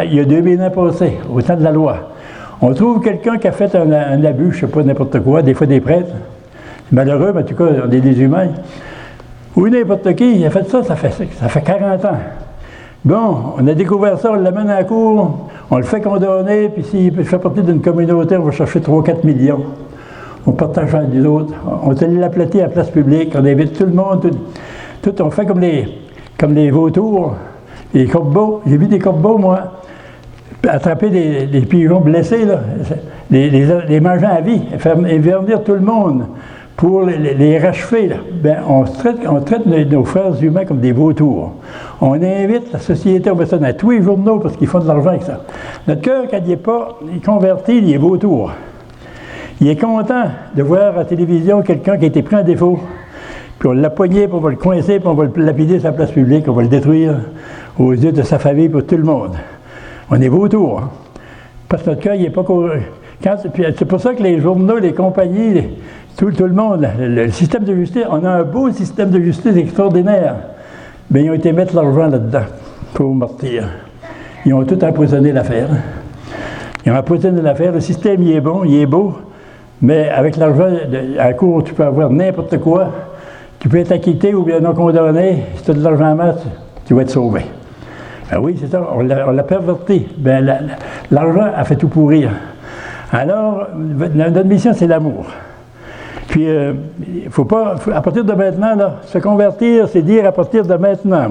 il y a 2000 ans passés, au temps de la loi. On trouve quelqu'un qui a fait un abus, je ne sais pas, n'importe quoi, des fois des prêtres. C'est malheureux, mais en tout cas, on est des humains. Ou n'importe qui, il a fait ça fait 40 ans. Bon, on a découvert ça, on l'amène à la cour, on le fait condamner, puis s'il fait partie d'une communauté, on va chercher 3-4 millions. On partage avec les autres. On te l'aplatit à la place publique, on invite tout le monde, tout on fait comme les vautours, les corbeaux. J'ai vu des corbeaux, moi, attraper des pigeons blessés, là, les manger à vie, et faire venir tout le monde pour les rachever. Là. Ben, on traite nos frères humains comme des vautours. On invite la société, on met ça dans tous les journaux parce qu'ils font de l'argent avec ça. Notre cœur, quand il n'est pas converti, il est vautour. Il est content de voir à la télévision quelqu'un qui a été pris en défaut, puis on l'a poigné, puis on va le coincer, puis on va le lapider sur la place publique, on va le détruire aux yeux de sa famille, pour tout le monde. On est vautour. Hein? Parce que notre cœur, il n'est pas... C'est pour ça que les journaux, les compagnies, tout le monde, le système de justice, on a un beau système de justice extraordinaire. Mais ils ont été mettre l'argent là-dedans, pour martyrs. Ils ont tout empoisonné l'affaire. Ils ont empoisonné l'affaire. Le système, il est bon, il est beau, mais avec l'argent, à la cour, tu peux avoir n'importe quoi. Tu peux être acquitté ou bien non condamné. Si tu as de l'argent en masse, tu vas être sauvé. Ben oui, c'est ça, on l'a perverti. Ben, l'argent a fait tout pourrir. Alors, notre mission, c'est l'amour. Puis, il faut pas, à partir de maintenant, là, se convertir, c'est dire à partir de maintenant,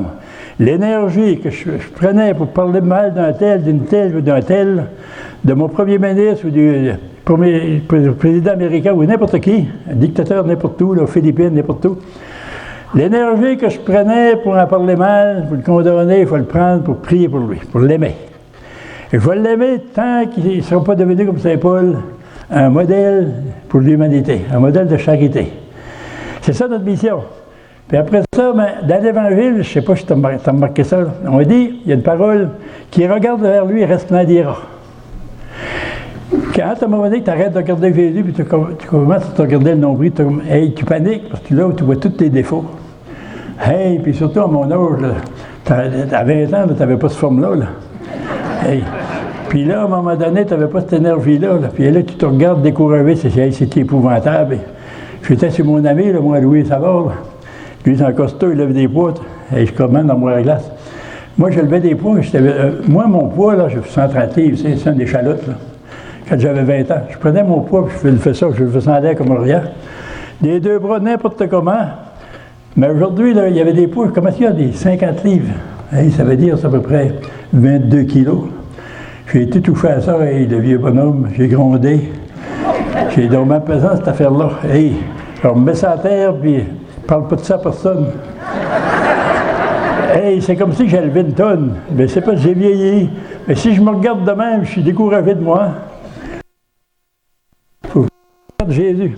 l'énergie que je prenais pour parler mal d'un tel, d'une telle ou d'un tel, de mon premier ministre ou du président américain ou n'importe qui, un dictateur n'importe où, là, aux Philippines, n'importe où, l'énergie que je prenais pour en parler mal, pour le condamner, il faut le prendre pour prier pour lui, pour l'aimer. Et je vais l'aimer tant qu'il ne sera pas devenu comme Saint Paul, un modèle pour l'humanité, un modèle de charité. C'est ça notre mission. Puis après ça, ben, dans l'Évangile, je ne sais pas si tu as remarqué ça, là, on dit, il y a une parole, qui regarde vers lui et resplendira. Quand à un moment donné, tu arrêtes de regarder Jésus, puis tu commences à te regarder le nombril, tu paniques, parce que là, tu vois tous tes défauts. Hey, puis surtout à mon âge, à 20 ans, tu n'avais pas cette forme-là. Là. Hey. Puis là, à un moment donné, tu n'avais pas cette énergie-là. Là. Puis là, tu te regardes décourager, c'est épouvantable. Et j'étais sur mon ami, là, moi, Louis Savard. Là. Lui, c'est un costaud, il lève des poids. Et je commande dans moi à glace. Moi, je levais des poids. Moi, mon poids, là, j'ai 130 livres, c'est une échalote. Là. Quand j'avais 20 ans, je prenais mon poids, puis je le fais ça, je le faisais en l'air comme un rien. Les deux bras, n'importe comment. Mais aujourd'hui, là, il y avait des poids, comment il y a des 50 livres? Hey, ça veut dire, c'est à peu près 22 kilos. J'ai été touché à ça, hey, le vieux bonhomme, j'ai grondé. J'ai dormi pesant, cette affaire-là. Hey, on me met ça à terre, puis je parle pas de ça à personne. Hey, c'est comme si j'avais levé une tonne. Mais c'est pas que j'ai vieilli. Mais si je me regarde de même, je suis découragé de moi. Faut regarder Jésus.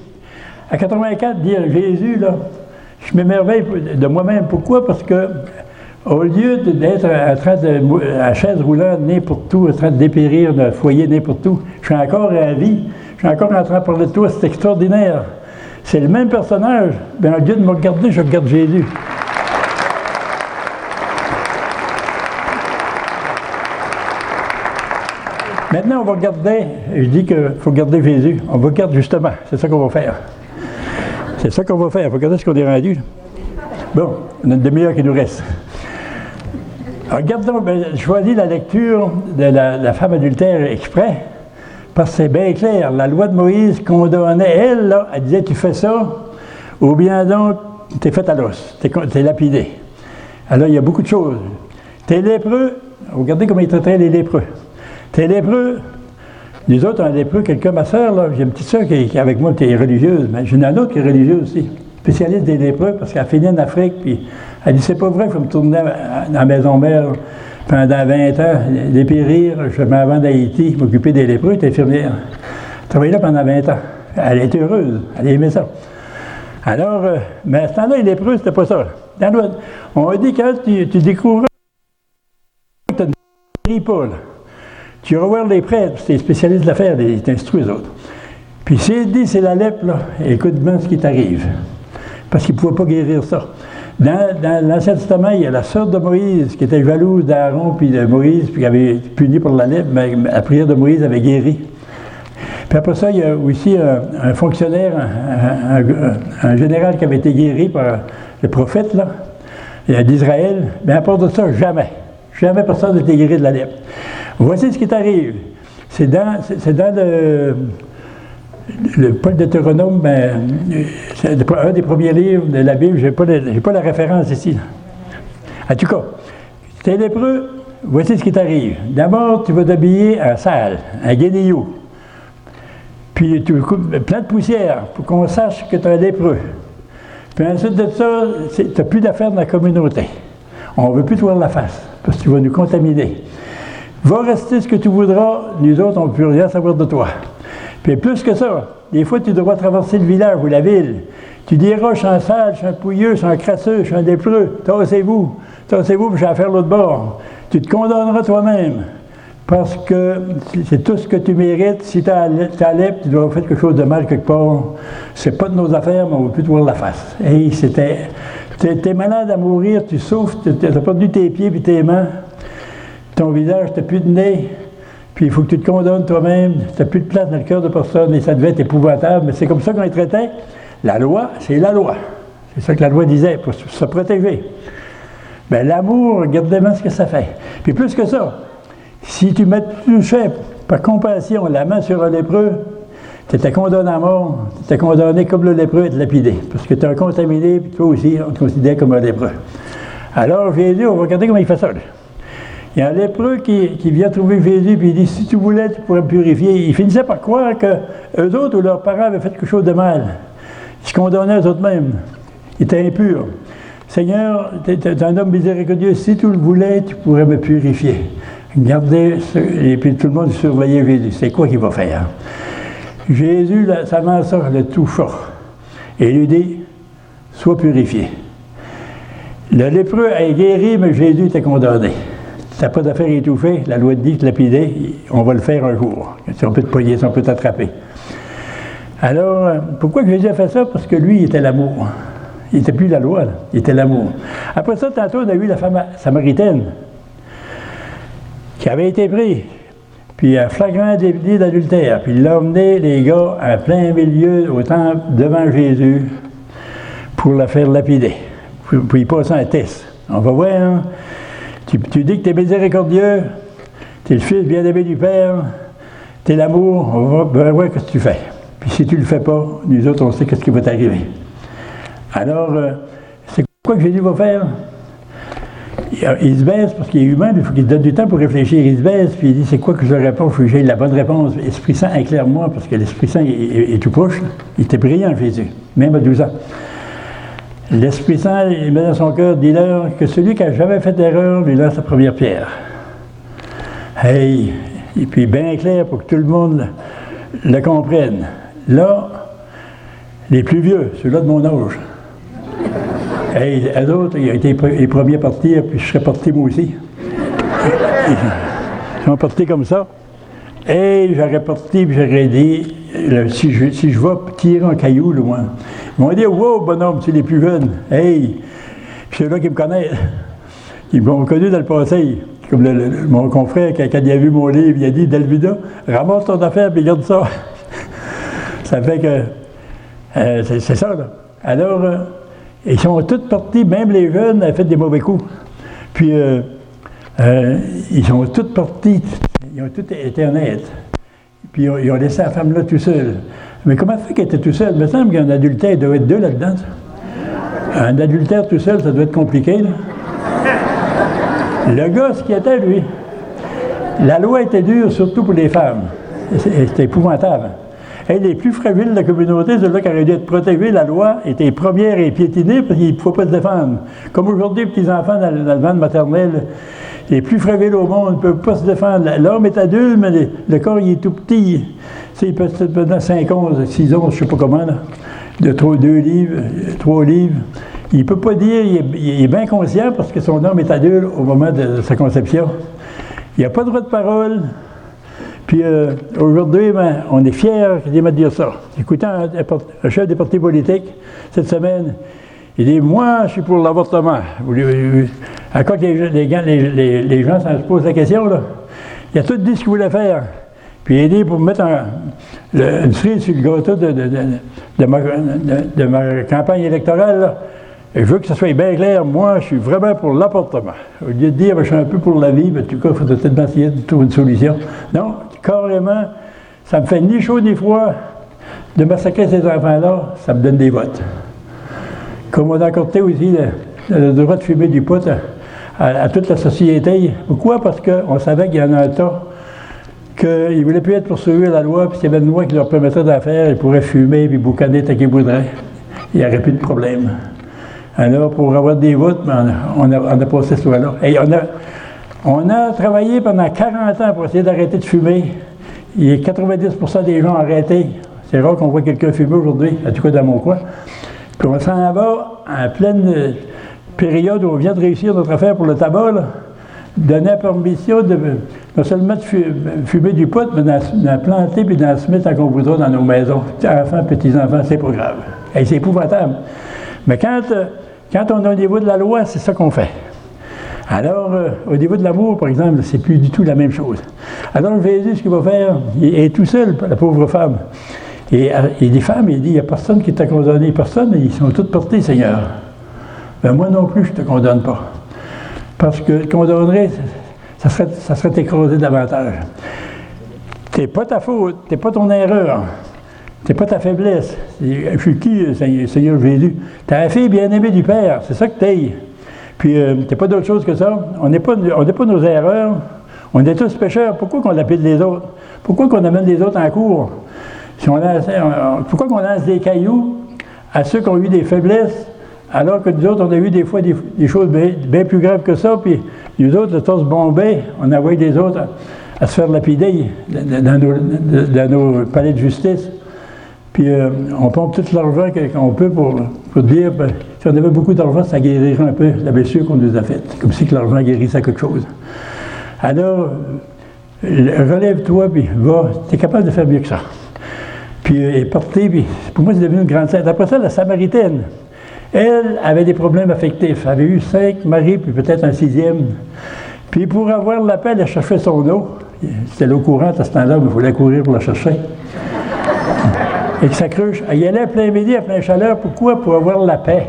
À 84, dire Jésus, là, je m'émerveille de moi-même. Pourquoi? Parce que au lieu d'être en train de, à chaise roulante n'importe où, en train de dépérir le foyer n'importe où, je suis encore à la vie, je suis encore en train de parler de toi, c'est extraordinaire. C'est le même personnage, mais au lieu de me regarder, je regarde Jésus. Maintenant, on va regarder, je dis qu'il faut regarder Jésus, on va regarder justement, c'est ça qu'on va faire. C'est ça qu'on va faire, il faut regarder ce qu'on est rendu. Bon, on a une demi-heure qui nous reste. Regardons, je choisis la lecture de la femme adultère exprès, parce que c'est bien clair. La loi de Moïse condamnait, elle, là, elle disait, tu fais ça, ou bien donc, t'es fait à l'os, t'es lapidé. Alors, il y a beaucoup de choses. T'es lépreux, regardez comment ils traitaient les lépreux. T'es lépreux, les autres, un lépreux, quelqu'un, ma soeur, là, j'ai une petite soeur qui est avec moi, qui est religieuse, mais j'ai une autre qui est religieuse aussi, spécialiste des lépreux, parce qu'elle finit en Afrique, puis elle dit, c'est pas vrai, il faut me tourner dans la maison mère pendant 20 ans, dépérir, je m'en vais d'Haïti, m'occuper des lépreux, elle est infirmière. Elle travaillait là pendant 20 ans. Elle était heureuse, elle aimait ça. Alors, mais à ce temps-là, les lépreux, c'était pas ça. On dit quand tu découvres que tu ne ris pas, là. Tu vas voir les prêtres, c'est les spécialistes de l'affaire, ils t'instruisent les autres. Puis s'il dit c'est la lèpre, là, écoute bien ce qui t'arrive. Parce qu'il ne pouvait pas guérir ça. Dans l'Ancien Testament, il y a la sœur de Moïse qui était jalouse d'Aaron puis de Moïse, puis qui avait été punie pour la lèpre, mais la prière de Moïse avait guéri. Puis après ça, il y a aussi un fonctionnaire, un général qui avait été guéri par le prophète là, d'Israël. Mais à part de ça, jamais. Jamais personne n'a été guéri de la lèpre. Voici ce qui t'arrive. C'est dans le Paul Deutéronome, c'est un des premiers livres de la Bible, je n'ai pas la référence ici. En tout cas, tu es lépreux, voici ce qui t'arrive. D'abord, tu vas t'habiller en sale, en guenillou. Puis tu coupes plein de poussière pour qu'on sache que tu es un lépreux. Puis ensuite de ça, tu n'as plus d'affaires dans la communauté. On ne veut plus te voir la face, parce que tu vas nous contaminer. Va rester ce que tu voudras, nous autres, on ne peut plus rien savoir de toi. Puis plus que ça, des fois, tu devras traverser le village ou la ville. Tu diras, je suis un sale, je suis un pouilleux, je suis un crasseux, je suis un lépreux. Tassez-vous, puis je vais faire l'autre bord. Tu te condamneras toi-même. Parce que c'est tout ce que tu mérites. Si tu as lèpre, tu dois avoir fait quelque chose de mal quelque part. C'est pas de nos affaires, mais on ne va plus te voir la face. Hey, t'es malade à mourir, tu souffres, tu as perdu tes pieds et tes mains. Ton visage, tu n'as plus de nez. Puis il faut que tu te condamnes toi-même. Tu n'as plus de place dans le cœur de personne. Et ça devait être épouvantable. Mais c'est comme ça qu'on les traitait. La loi, c'est la loi. C'est ça que la loi disait, pour se protéger. Bien, l'amour, regardez bien ce que ça fait. Puis plus que ça, si tu touchais par compassion la main sur un lépreux, tu étais condamné à mort, tu étais condamné comme le lépreux à être lapidé. Parce que tu es un contaminé, puis toi aussi, on te considère comme un lépreux. Alors Jésus, on va regarder comment il fait ça. Là. Il y a un lépreux qui vient trouver Jésus, puis il dit, si tu voulais, tu pourrais me purifier. Il finissait par croire qu'eux autres ou leurs parents avaient fait quelque chose de mal. Ils se condamnaient eux-mêmes. Ils étaient impurs. Seigneur, tu es un homme miséricordieux, si tu le voulais, tu pourrais me purifier. Regardez, et puis tout le monde surveillait Jésus. C'est quoi qu'il va faire? Jésus, sa main sort, le toucha. Et il lui dit, sois purifié. Le lépreux est guéri, mais Jésus était condamné. Tu n'as pas d'affaire étouffée, la loi te dit de lapider, on va le faire un jour. Si on peut te poigner, si on peut t'attraper. Alors, pourquoi Jésus a fait ça? Parce que lui, il était l'amour. Il n'était plus la loi, là. Il était l'amour. Après ça, tantôt, on a eu la femme samaritaine qui avait été prise, puis un flagrant délit d'adultère, puis il a emmené les gars en plein milieu au temple devant Jésus pour la faire lapider, pour y passer un test. On va voir, hein? Tu dis que tu es miséricordieux, tu es le fils bien-aimé du Père, tu es l'amour, on va voir ce que tu fais. Puis si tu ne le fais pas, nous autres, on sait ce qui va t'arriver. Alors, c'est quoi que Jésus va faire? Il se baisse parce qu'il est humain, il faut qu'il se donne du temps pour réfléchir. Il se baisse, puis il dit, c'est quoi que je réponds? Il faut que j'ai la bonne réponse. L'Esprit Saint, éclaire-moi, parce que l'Esprit Saint est tout proche. Il était brillant, Jésus, même à 12 ans. L'Esprit Saint, il met dans son cœur, dis-leur que celui qui n'a jamais fait d'erreur, lui lance sa première pierre. Hey! Et puis bien clair pour que tout le monde le comprenne. Là, les plus vieux, ceux-là de mon âge, hey, eux autres, ils ont été les premiers à partir, puis je serais parti moi aussi. Ils sont partis comme ça. Et j'aurais parti, puis j'aurais dit, si je vais tirer un caillou loin, ils m'ont dit, wow, bonhomme, c'est les plus jeunes. Hey! Puis ceux-là qui me connaissent, ils m'ont connu dans le passé. Comme mon confrère, quand il a vu mon livre, il a dit, Dalvida, ramasse ton affaire, puis garde ça. Ça fait que, c'est ça, là. Alors, ils sont tous partis, même les jeunes avaient fait des mauvais coups. Puis, ils sont tous partis, ils ont tous été honnêtes. Puis, ils ont laissé la femme là tout seule. Mais comment ça fait qu'elle était tout seule? Il me semble qu'un adultère, il doit être deux là-dedans. Un adultère tout seul, ça doit être compliqué, là. Le gars, ce qui était, lui, la loi était dure, surtout pour les femmes. C'était épouvantable. Et les plus fragiles de la communauté, ceux-là qui auraient dû être protégés, la loi était les premières à piétiner parce qu'il ne faut pas se défendre. Comme aujourd'hui, les petits-enfants dans le ventre maternel, les plus fragiles au monde ne peuvent pas se défendre. L'homme est adulte, mais le corps, il est tout petit. Tu sais, il peut se faire 5 onces, 6 onces, je ne sais pas comment, là, de 2 livres, 3 livres. Il ne peut pas dire, il est bien conscient parce que son homme est adulte au moment de sa conception. Il n'a pas de droit de parole. Puis aujourd'hui, ben, on est fiers de dire ça. Écoutant un chef des partis politiques cette semaine, il dit, moi, je suis pour l'avortement. À quoi que les gens se posent la question, là, il a tout dit ce qu'il voulait faire. Puis il dit, pour mettre une cerise sur le gâteau de ma campagne électorale, là, je veux que ça soit bien clair, moi, je suis vraiment pour l'avortement. Au lieu de dire, je suis un peu pour la vie, mais en tout cas, il faudrait peut-être essayer de trouver une solution. Non, carrément, ça me fait ni chaud ni froid de massacrer ces enfants-là, ça me donne des votes. Comme on a accordé aussi le droit de fumer du pot à toute la société. Pourquoi? Parce qu'on savait qu'il y en a un tas qu'ils ne voulaient plus être poursuivis à la loi, puis s'il y avait une loi qui leur permettrait d'en faire, ils pourraient fumer puis boucaner tant qu'ils voudraient. Il n'y aurait plus de problème. Alors, pour avoir des votes, on a passé ce loi-là. Et on a travaillé pendant 40 ans pour essayer d'arrêter de fumer. Il y a 90% des gens ont arrêté. C'est rare qu'on voit quelqu'un fumer aujourd'hui, en tout cas dans mon coin. Puis on s'en va en pleine période où on vient de réussir notre affaire pour le tabac, là, donner la permission de non seulement de fumer du pot, mais d'en planter puis d'en se mettre en voudra dans nos maisons. Enfants, petits-enfants, c'est pas grave. Et c'est épouvantable. Mais quand on est au niveau de la loi, c'est ça qu'on fait. Alors, au niveau de l'amour, par exemple, c'est plus du tout la même chose. Alors, Jésus, ce qu'il va faire, il est tout seul, la pauvre femme. Et les femmes, il dit, il n'y a personne qui t'a condamné, personne, ils sont toutes portées, Seigneur. Mais moi non plus, je ne te condamne pas. Parce que condamnerais, ça serait t'écraser davantage. Ce n'est pas ta faute, ce n'est pas ton erreur. C'est pas ta faiblesse. Je suis qui, Seigneur Jésus? Tu es la fille bien-aimée du Père, c'est ça que tu es. Puis, t'es pas d'autre chose que ça. On n'est pas nos erreurs. On est tous pécheurs. Pourquoi qu'on lapide les autres? Pourquoi qu'on amène les autres en cours? Pourquoi qu'on lance des cailloux à ceux qui ont eu des faiblesses, alors que nous autres, on a eu des fois des choses bien plus graves que ça, puis nous autres, le torse bombé, on a envoyé des autres à se faire lapider dans nos palais de justice. Puis on pompe tout l'argent qu'on peut pour dire, ben, si on avait beaucoup d'argent, ça guérirait un peu la blessure qu'on nous a faite. Comme si que l'argent guérissait quelque chose. Alors, relève-toi, puis va, tu es capable de faire mieux que ça. Puis elle est partie, puis pour moi, c'est devenu une grande sainte. Après ça, la Samaritaine, elle avait des problèmes affectifs. Elle avait eu 5 maris, puis peut-être un 6e. Puis pour avoir la paix, elle cherchait son eau. C'était l'eau courante à ce temps-là, mais il fallait courir pour la chercher. Avec sa cruche. Elle y allait à plein midi, à plein chaleur. Pourquoi? Pour avoir la paix.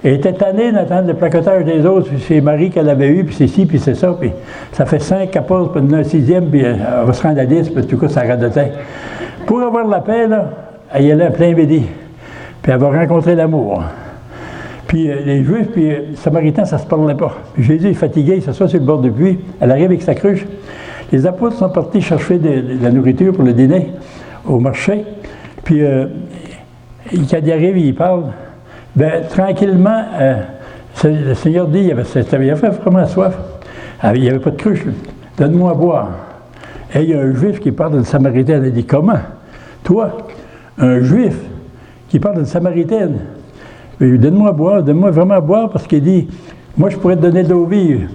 Elle était tannée d'attendre le placotage des autres, puis ses maris qu'elle avait eu, puis c'est ci, puis c'est ça. Puis ça fait 5 qu'elle passe, puis un 6e, puis elle va se rendre à 10, puis tout cas, ça radotait. Pour avoir la paix, là, elle y allait à plein midi. Puis elle va rencontrer l'amour. Puis les Juifs, puis les Samaritains, ça ne se parlait pas. Puis Jésus est fatigué, il s'assoit sur le bord du puits. Elle arrive avec sa cruche. Les apôtres sont partis chercher de la nourriture pour le dîner au marché. Puis quand il arrive, il parle. Bien, tranquillement, le Seigneur dit, il avait vraiment soif. Il n'y avait pas de cruche. Donne-moi à boire. Et il y a un Juif qui parle d'une Samaritaine. Elle dit, comment? Toi, un Juif qui parle d'une Samaritaine, donne-moi à boire, donne-moi vraiment à boire, parce qu'il dit, moi je pourrais te donner de l'eau vive.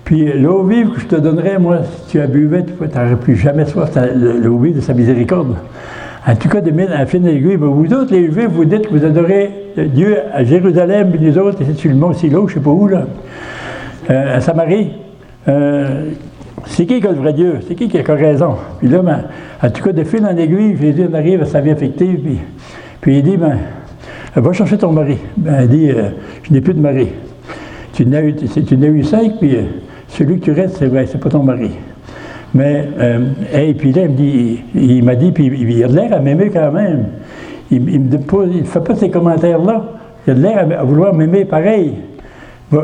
Puis l'eau vive que je te donnerais, moi, si tu as buvais, tu n'aurais plus jamais soif, l'eau vive de sa miséricorde. En tout cas, de mine à fine aiguille, vous autres, les Juifs, vous dites que vous adorez Dieu à Jérusalem, puis nous autres, c'est sur le mont Silo, je ne sais pas où, là, à Samarie. C'est qui a le vrai Dieu? C'est qui a raison? Puis là, ben, en tout cas, de fil en aiguille, Jésus en arrive à sa vie affective, puis il dit, ben, va chercher ton mari. Ben, elle dit, je n'ai plus de mari. Tu n'as eu 5, puis celui que tu restes, c'est vrai, c'est pas ton mari. Mais, et puis là, il m'a dit, puis il a de l'air à m'aimer quand même. Il ne fait pas ces commentaires-là. Il a de l'air à vouloir m'aimer pareil. Va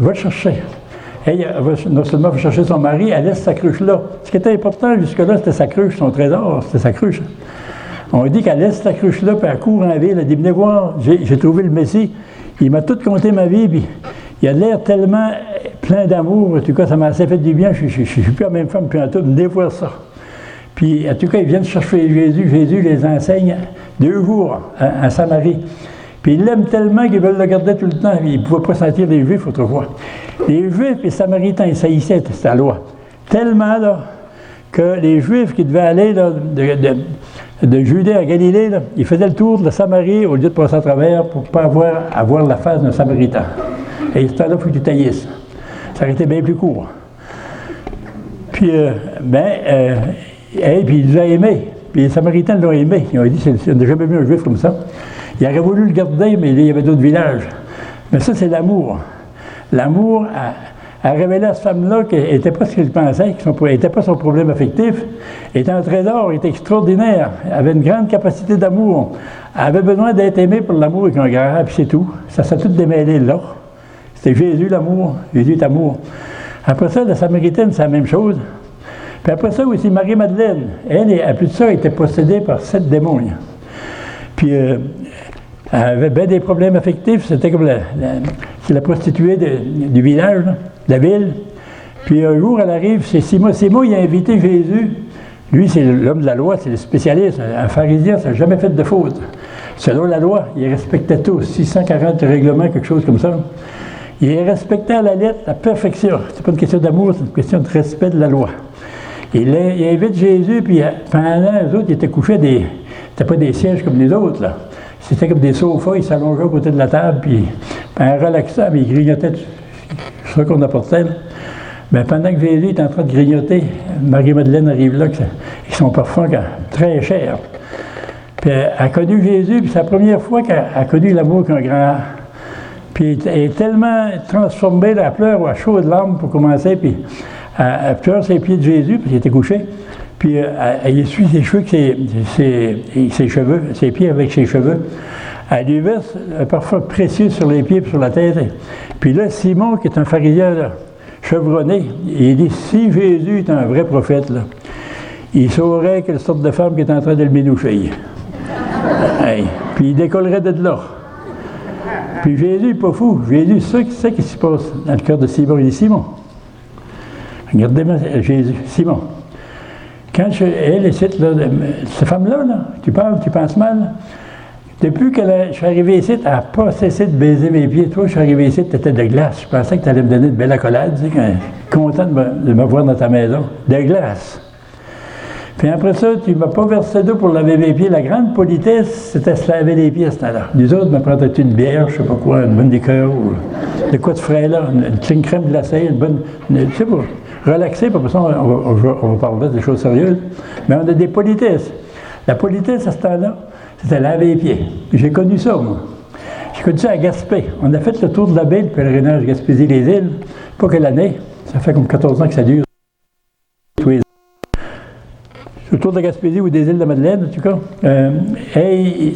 le chercher. Elle va non seulement va chercher son mari, elle laisse sa cruche là. Ce qui était important jusque-là, c'était sa cruche, son trésor, c'était sa cruche. On dit qu'elle laisse sa cruche là, puis elle court en ville, elle dit, venez voir, j'ai trouvé le Messie. Il m'a tout conté ma vie, puis il a l'air tellement plein d'amour. En tout cas, ça m'a assez fait du bien. Je ne suis plus la même femme, puis en tout, venez voir ça. Puis, en tout cas, ils viennent chercher Jésus. Jésus les enseigne 2 jours à Samarie. Puis, ils l'aiment tellement qu'ils veulent le garder tout le temps. Ils ne pouvaient pas sentir les Juifs autrefois. Les Juifs et les Samaritains, ils saillissaient cette loi. Tellement, là, que les Juifs qui devaient aller là, de Judée à Galilée, là, ils faisaient le tour de la Samarie au lieu de passer à travers pour ne pas avoir la face d'un Samaritain. Et ce temps-là, il faut que tu taillisses. Ça aurait été bien plus court. Puis, puis il nous a aimés. Puis les Samaritains l'ont aimé. Ils ont dit, on n'a jamais vu un Juif comme ça. Il aurait voulu le garder, mais il y avait d'autres villages. Mais ça, c'est l'amour. L'amour a révélé à cette femme-là qu'elle n'était pas ce qu'il pensait, qu'elle n'était pas son problème affectif. Elle était un trésor, elle était extraordinaire. Elle avait une grande capacité d'amour. Elle avait besoin d'être aimée pour l'amour avec un grand, puis c'est tout. Ça s'est tout démêlé là. C'était Jésus l'amour. Jésus est amour. Après ça, la Samaritaine, c'est la même chose. Puis après ça aussi, Marie-Madeleine, elle, à plus de ça, elle était possédée par 7 démons. Puis, elle avait bien des problèmes affectifs. C'était comme la prostituée du village, là, de la ville. Puis un jour, elle arrive, c'est Simon. Simon, il a invité Jésus. Lui, c'est l'homme de la loi, c'est le spécialiste. Un pharisien, ça n'a jamais fait de faute. Selon la loi, il respectait tout. 640 règlements, quelque chose comme ça. Il respectait à la lettre la perfection. C'est pas une question d'amour, c'est une question de respect de la loi. Il invite Jésus, puis pendant eux autres, ils étaient couchés c'était pas des sièges comme les autres, là. C'était comme des sofas, ils s'allongeaient à côté de la table, puis en relaxant, ils grignotaient ce qu'on apportait. Mais pendant que Jésus est en train de grignoter, Marie-Madeleine arrive là, avec son parfum très cher. Puis elle a connu Jésus, puis c'est la première fois qu'elle a connu l'amour qu'un grand. Puis elle est tellement transformée, là, elle pleure à chaud de larmes pour commencer, puis elle pleure ses pieds de Jésus, puis il était couché. Puis elle essuie ses cheveux, ses cheveux, ses pieds avec ses cheveux. Elle lui verse un parfum précieux sur les pieds et sur la tête. Puis là, Simon, qui est un pharisien là, chevronné, il dit, si Jésus est un vrai prophète, là, il saurait quelle sorte de femme qui est en train de le minoucher. Hey. Puis il décollerait de là. Puis Jésus n'est pas fou. Jésus sait ce qui se passe dans le cœur de Simon. Il dit, Simon, regardez-moi Jésus, Simon. quand elle ici, là, cette femme-là, là, tu parles, tu penses mal, depuis que je suis arrivé ici, elle n'a pas cessé de baiser mes pieds. Toi, je suis arrivé ici, tu étais de glace. Je pensais que tu allais me donner une belle accolade, tu sais, content de me voir dans ta maison. De glace. Puis après ça, tu ne m'as pas versé d'eau pour laver mes pieds. La grande politesse, c'était se laver les pieds à ce temps-là. Les autres me prenaient une bière, je ne sais pas quoi, une bonne liqueur, ou de quoi de frais là, une petite crème glacée, une bonne. Tu sais, pour relaxer, pour ça, on va parler des choses sérieuses. Mais on a des politesses. La politesse à ce temps-là, c'était laver les pieds. J'ai connu ça, moi. J'ai connu ça à Gaspé. On a fait le tour de la baie, le pèlerinage Gaspésie-les-Îles. Pas que l'année. Ça fait comme 14 ans que ça dure. Tous les ans. Le tour de la Gaspésie ou des îles de Madeleine, en tout cas.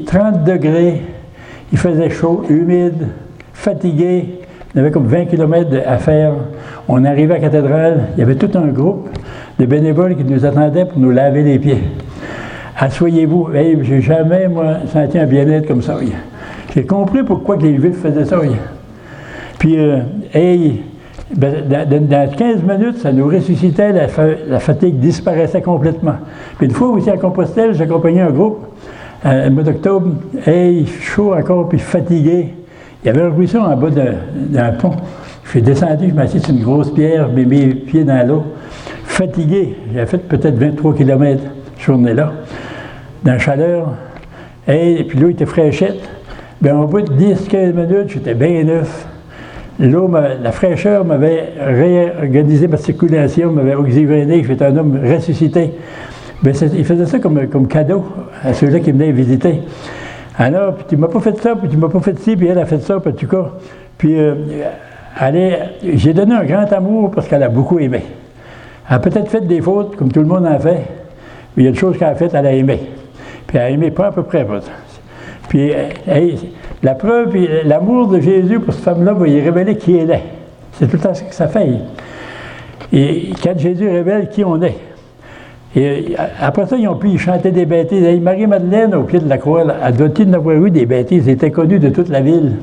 30 degrés. Il faisait chaud, humide, fatigué. On avait comme 20 km à faire. On arrivait à la cathédrale. Il y avait tout un groupe de bénévoles qui nous attendaient pour nous laver les pieds. Asseyez-vous. Hey, j'ai jamais, moi, senti un bien-être comme ça. J'ai compris pourquoi que les Juifs faisaient ça. Puis, dans 15 minutes, ça nous ressuscitait, la fatigue disparaissait complètement. Puis une fois aussi à Compostelle, j'accompagnais un groupe, le mois d'octobre, chaud encore, puis fatigué. Il y avait un ruisseau en bas d'un pont. Je suis descendu, je m'assis sur une grosse pierre, mes pieds dans l'eau. Fatigué. J'ai fait peut-être 23 km cette journée-là, dans la chaleur. Et puis l'eau était fraîchette. Bien, au bout de 10-15 minutes, j'étais bien neuf. L'eau, la fraîcheur m'avait réorganisé ma circulation, m'avait oxygéné, j'étais un homme ressuscité. Bien, il faisait ça comme cadeau à ceux-là qui venaient visiter. Alors, puis tu m'as pas fait ça, puis tu m'as pas fait ci, puis elle a fait ça, puis en tout cas. Puis, j'ai donné un grand amour parce qu'elle a beaucoup aimé. Elle a peut-être fait des fautes, comme tout le monde en fait, mais il y a des choses qu'elle a faites, elle a aimé. Puis elle a aimé pas à peu près. Puis, la preuve, l'amour de Jésus pour cette femme-là va y révéler qui elle est. C'est tout le temps ce que ça fait. Et quand Jésus révèle qui on est. Et après ça, ils ont pu y chanter des bêtises. Et Marie-Madeleine, au pied de la croix, elle doit en avoir eu des bêtises. Elle était connue de toute la ville.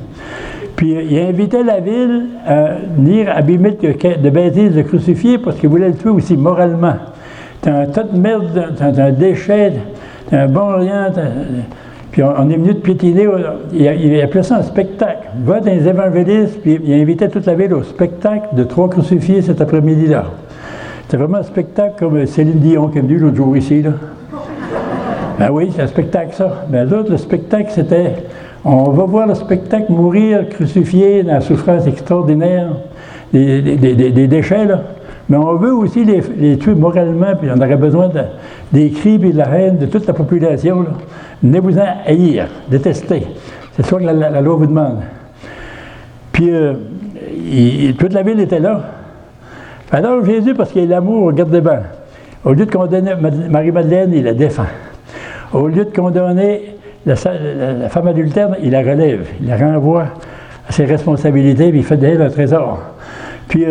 Puis il invitait la ville à venir abîmer de bêtises, de crucifier, parce qu'il voulait le tuer aussi moralement. T'as un tas de merde, t'as un déchet, t'as un bon rien. Puis on est venu de piétiner. Il appelait ça un spectacle. Il va dans les évangélistes, puis il invitait toute la ville au spectacle de 3 crucifiés cet après-midi-là. C'était vraiment un spectacle comme Céline Dion qui est venue l'autre jour ici, là. Ben oui, c'est un spectacle, ça. Mais l'autre, le spectacle, c'était... On va voir le spectacle mourir, crucifié, dans la souffrance extraordinaire, des déchets, là. Mais on veut aussi les tuer moralement, puis on aurait besoin des cris et de la haine de toute la population, là. Venez-vous-en haïr, détester. C'est ça que la loi vous demande. Puis, toute la ville était là. Alors Jésus, parce qu'il a l'amour, regardez bien, au lieu de condamner Marie-Madeleine, il la défend. Au lieu de condamner la femme adultère, il la relève, il la renvoie à ses responsabilités, puis il fait d'elle un trésor. Puis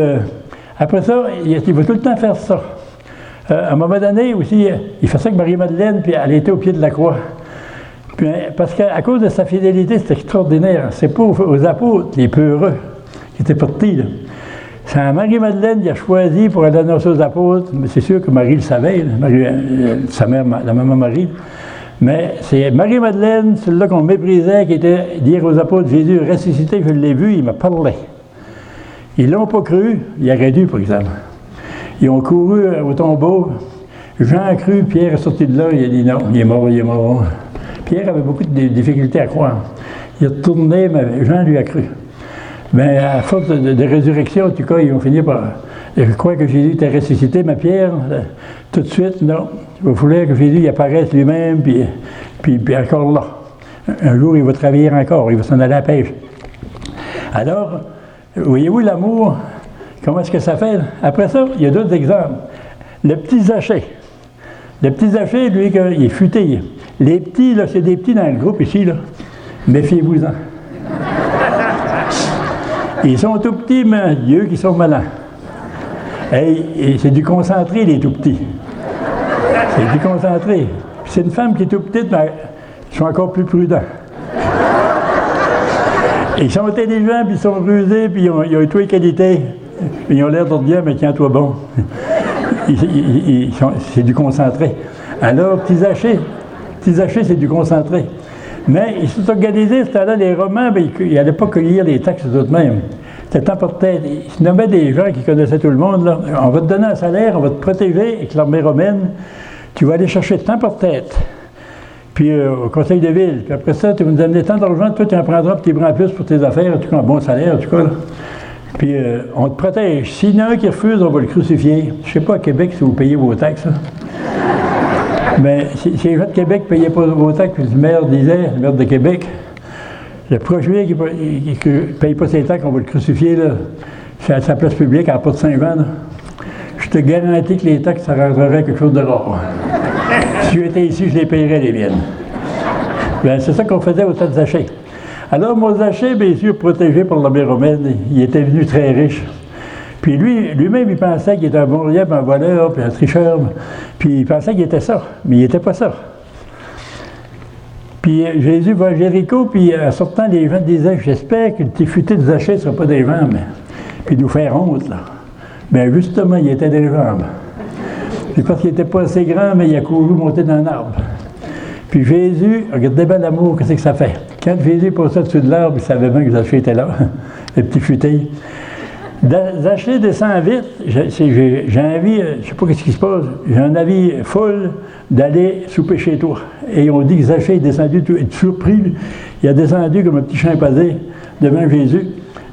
après ça, il va tout le temps faire ça. À un moment donné aussi, il fait ça avec Marie-Madeleine, puis elle était au pied de la croix. Puis, parce qu'à cause de sa fidélité, c'est extraordinaire. C'est pas aux apôtres, les peureux, qui étaient partis, là. C'est Marie-Madeleine qui a choisi pour aller annoncer aux apôtres. Mais c'est sûr que Marie le savait, sa mère, la maman Marie. Mais c'est Marie-Madeleine, celle-là qu'on méprisait, qui était dire aux apôtres, Jésus est ressuscité, je l'ai vu, il m'a parlé. Ils ne l'ont pas cru, il aurait dû, par exemple. Ils ont couru au tombeau. Jean a cru, Pierre est sorti de là, il a dit non, il est mort, il est mort. Pierre avait beaucoup de difficultés à croire. Il a tourné, mais Jean lui a cru. Mais à force de résurrection, en tout cas, ils ont fini par croire que Jésus était ressuscité. Mais Pierre, tout de suite, non. Il va falloir que Jésus y apparaisse lui-même, puis encore là. Un jour, il va travailler encore, il va s'en aller à la pêche. Alors, voyez-vous l'amour, comment est-ce que ça fait? Après ça, il y a d'autres exemples. Le petit Zachée. Le petit Zachée, lui, il est futé. Les petits, là, c'est des petits dans le groupe ici, là. Méfiez-vous-en. Ils sont tout petits, mais Dieu qui sont malins. Et c'est du concentré, les tout petits. C'est du concentré. Puis c'est une femme qui est tout petite, mais ils sont encore plus prudents. Ils sont intelligents, puis ils sont rusés, puis ils ont toutes les qualités. Ils ont l'air d'ordinaire, mais tiens-toi bon. c'est du concentré. Alors, petits hachés, c'est du concentré. Mais ils se sont organisés, c'était là, les Romains, ben, ils n'allaient pas cueillir les taxes d'eux-mêmes. C'était temps pour tête. Ils se nommaient des gens qui connaissaient tout le monde. Là. On va te donner un salaire, on va te protéger avec l'armée romaine. Tu vas aller chercher tant pour tête. Puis au conseil de ville. Puis après ça, tu vas nous amener tant d'argent, toi, tu en prendras un petit brin plus pour tes affaires, en tout cas, un bon salaire, en tout cas. Là. Puis on te protège. S'il y en a un qui refuse, on va le crucifier. Je ne sais pas à Québec si vous payez vos taxes. Là. Mais si les gens de Québec ne payaient pas vos taxes, puis le maire disait, le maire de Québec, le projet qui ne paye pas ses taxes, on va le crucifier, là, c'est à sa place publique, à la porte Saint-Jean. Là. Je te garantis que les taxes, ça rentrerait quelque chose de rare. Si j'étais ici, je les payerais, les miennes. Bien, c'est ça qu'on faisait au temps de Zachée. Alors, mon Zachée, bien sûr, protégé par l'armée romaine, il était venu très riche. Puis lui-même, il pensait qu'il était un bon rieur, un voleur, puis un tricheur. Puis il pensait qu'il était ça, mais il n'était pas ça. Puis Jésus va à Jéricho, puis en sortant, les gens disaient, j'espère que le petit futé de Zachée ne sera pas des jambes, puis nous faire honte, là. Bien, justement, il était des jambes. C'est parce qu'il n'était pas assez grand, mais il a couru monter dans un arbre. Puis Jésus, regardez bien l'amour, qu'est-ce que ça fait. Quand Jésus passait dessus de l'arbre, il savait bien que Zachée était là, le petit futé. Zachée descend vite, j'ai envie, je ne sais pas ce qui se passe, j'ai un avis folle d'aller souper chez toi. Et on dit que Zachée est descendu, tout surpris, il a descendu comme un petit chimpanzé devant Jésus.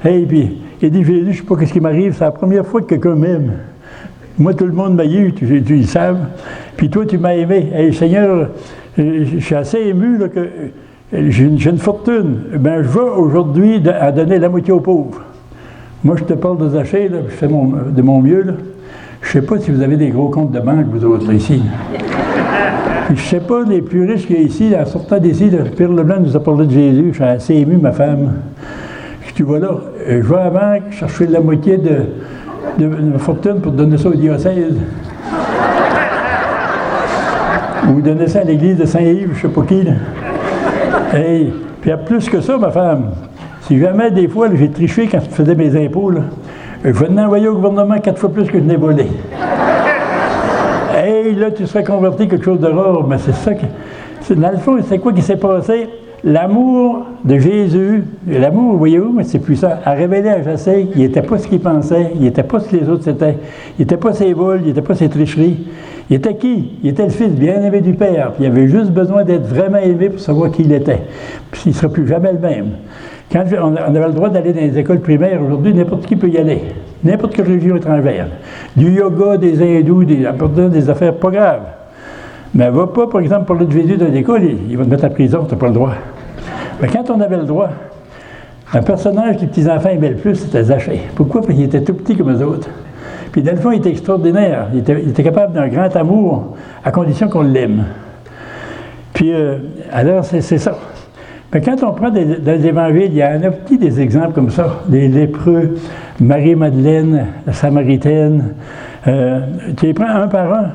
Et puis, il dit, Jésus, je ne sais pas ce qui m'arrive, c'est la première fois que quelqu'un m'aime. Moi, tout le monde m'a eu, tu le savent. Puis toi, tu m'as aimé. Hey, Seigneur, je suis assez ému là, que j'ai une fortune. Ben, je vais aujourd'hui à donner la moitié aux pauvres. Moi, je te parle de Zachée, là, je fais de mon mieux. Là. Je ne sais pas si vous avez des gros comptes de banque, vous autres, là, ici. Puis, je ne sais pas, les plus riches qu'il y a ici, en sortant d'ici, Pierre Leblanc nous a parlé de Jésus. Je suis assez ému, ma femme. Tu vois là, je vais à la banque chercher la moitié de ma fortune pour donner ça au diocèse. Ou donner ça à l'église de Saint-Yves, je ne sais pas qui. Là. Hey, puis il y a plus que ça, ma femme. Si jamais, des fois, j'ai triché quand je faisais mes impôts, là, je vais envoyer au gouvernement 4 fois plus que je n'ai volé. Hey, là, tu serais converti quelque chose de rare, mais c'est ça que... Dans le fond, c'est quoi qui s'est passé? L'amour de Jésus, l'amour, voyez-vous, mais c'est puissant, a révélé à Zachée qu'il n'était pas ce qu'il pensait, il n'était pas ce que les autres étaient, il n'était pas ses vols, il n'était pas ses tricheries. Il était qui? Il était le fils bien-aimé du Père, puis il avait juste besoin d'être vraiment aimé pour savoir qui il était. Puis il ne sera plus jamais le même. Quand on avait le droit d'aller dans les écoles primaires, aujourd'hui, n'importe qui peut y aller. N'importe quelle religion étrangère. Du yoga, des hindous, des affaires pas graves. Mais va pas, par exemple, parler de Jésus dans l'école, il va te mettre en prison, tu n'as pas le droit. Mais quand on avait le droit, un personnage que les petits-enfants aimaient le plus, c'était Zachée. Pourquoi? Parce qu'il était tout petit comme eux autres. Puis dans le fond, il était extraordinaire. Il était capable d'un grand amour, à condition qu'on l'aime. Puis, alors, c'est ça. Mais quand on prend dans les évangiles, il y en a petit des exemples comme ça. Les lépreux, Marie-Madeleine, la Samaritaine. Tu les prends un par un.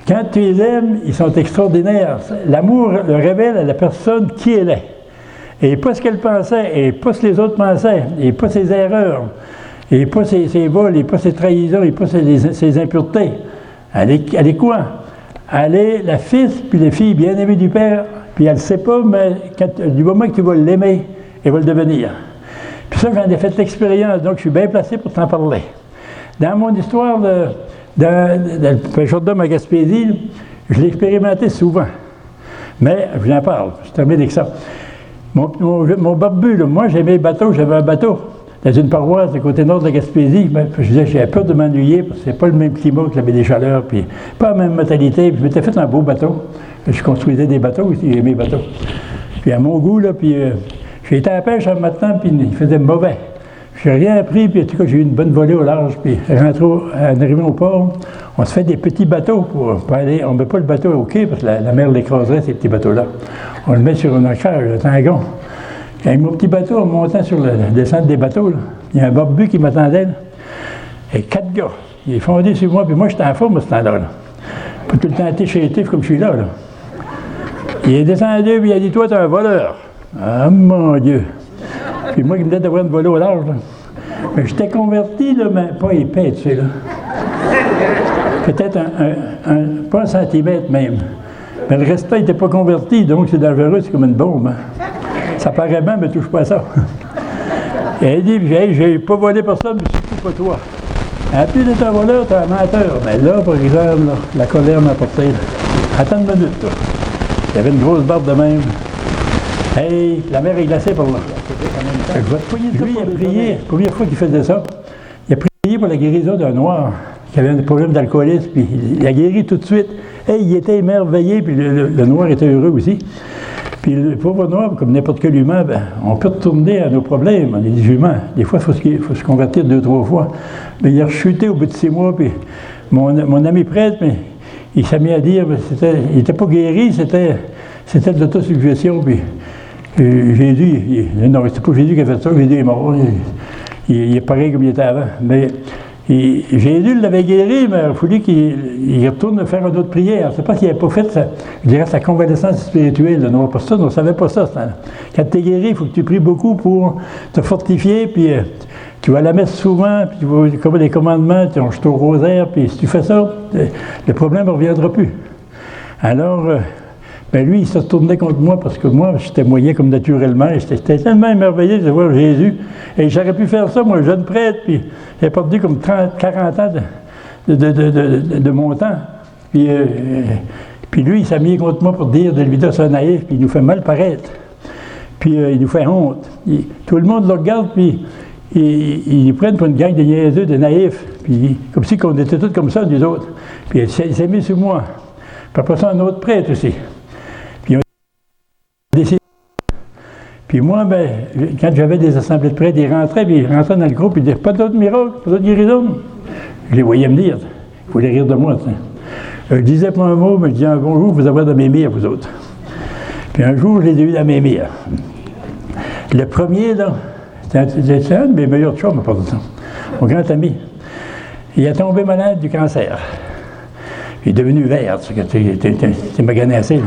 Quand tu les aimes, ils sont extraordinaires. L'amour le révèle à la personne qui elle est. Et pas ce qu'elle pensait, et pas ce que les autres pensaient, et pas ses erreurs, et pas ses vols, et pas ses trahisons, et pas ses impuretés. Elle est quoi? Elle est la fils, puis la fille bien-aimée du Père, puis elle ne sait pas, mais du moment que tu vas l'aimer, elle va le devenir. Puis ça, j'en ai fait l'expérience, donc je suis bien placé pour t'en parler. Dans mon histoire dans le pêcheur d'hommes à Gaspésie, je l'ai expérimenté souvent. Mais je vous en parle, je termine avec ça. Mon barbu, là, moi j'aimais le bateau, j'avais un bateau dans une paroisse du côté nord de la Gaspésie. Je disais, j'avais peur de m'ennuyer parce que c'est pas le même climat que la baie des Chaleurs, puis pas la même mentalité. Puis je m'étais fait un beau bateau. Je construisais des bateaux aussi, j'aimais les bateaux. Puis à mon goût, là, puis j'ai été à la pêche un matin, puis il faisait mauvais. J'ai rien appris, puis en tout cas, j'ai eu une bonne volée au large, puis en arrivant au port, on se fait des petits bateaux pour aller. On ne met pas le bateau au quai, parce que la mer l'écraserait, ces petits bateaux-là. On le met sur un ancrage, un tangon. Avec mon petit bateau, en montant sur la descente des bateaux, là, il y a un barbu qui m'attendait, là, et 4 gars. Il est fondé sur moi, puis moi, j'étais en forme à ce temps-là. Pas tout le temps été chétif comme je suis là. Il est descendu, puis il a dit, toi, t'es un voleur. Ah, mon Dieu! Puis moi qui venais d'avoir une volée au large, là. Mais j'étais converti, là, mais pas épais, tu sais, là. peut-être pas un centimètre même. Mais le restant n'était pas converti, donc c'est dangereux, c'est comme une bombe. Hein. Ça paraît bien, mais touche pas à ça. Et elle dit, hey, j'ai pas volé personne, mais surtout pas toi. Elle plus d'être un voleur, t'es un menteur. Mais là, par exemple, là, la colère m'a porté. Attends une minute, là. Il y avait une grosse barbe de même. Hey, la mer est glacée par là. Lui, il a prié, la première fois qu'il faisait ça, il a prié pour la guérison d'un noir qui avait un problème d'alcoolisme, puis il a guéri tout de suite. Hey, il était émerveillé, puis le noir était heureux aussi. Puis le pauvre noir, comme n'importe quel humain, ben, on peut retourner à nos problèmes, les humains. Des fois, il faut se convertir 2-3 fois. Mais il a rechuté au bout de 6 mois, puis mon ami prêtre, mais il s'est mis à dire, il n'était pas guéri, c'était de l'autosuggestion, puis Jésus, non, c'était pas Jésus qui a fait ça, Jésus est mort, il est pareil comme il était avant. Mais Jésus l'avait guéri, mais il a fallu qu'il retourne faire une autre prière. C'est pas qu'il n'avait pas fait sa convalescence spirituelle, le noir pasteur, on ne savait pas ça. Quand tu es guéri, il faut que tu pries beaucoup pour te fortifier, puis tu vas à la messe souvent, puis tu vas comme les commandements, tu jettes au rosaire, puis si tu fais ça, le problème ne reviendra plus. Alors, ben lui, il se retournait contre moi parce que moi, j'étais moyen comme naturellement. J'étais tellement émerveillé de voir Jésus. Et j'aurais pu faire ça, moi, jeune prêtre, puis j'ai perdu comme 40 ans de mon temps. Puis lui, il s'est mis contre moi pour dire de lui dire c'est un naïf, puis il nous fait mal paraître. Puis il nous fait honte. Tout le monde le regarde, puis ils prennent pour une gang de niaiseux, de naïfs, puis comme si on était tous comme ça, nous autres. Puis il s'est mis sur moi. Puis après ça, un autre prêtre aussi. Puis moi, ben, quand j'avais des assemblées de prêtres, ils rentraient dans le groupe, ils disaient « Pas d'autres miracles, pas d'autres guérisons. » Je les voyais me dire. Ils voulaient rire de moi. Je disais pas un mot, mais je disais « Un bon jour, vous avez dans mes mires, vous autres. » Puis un jour, je les ai eu dans mes mires. Le premier, là, c'était un de mes meilleurs chums, à part de ça. Mon grand ami. Il est tombé malade du cancer. Il est devenu vert, c'est magané assez, là.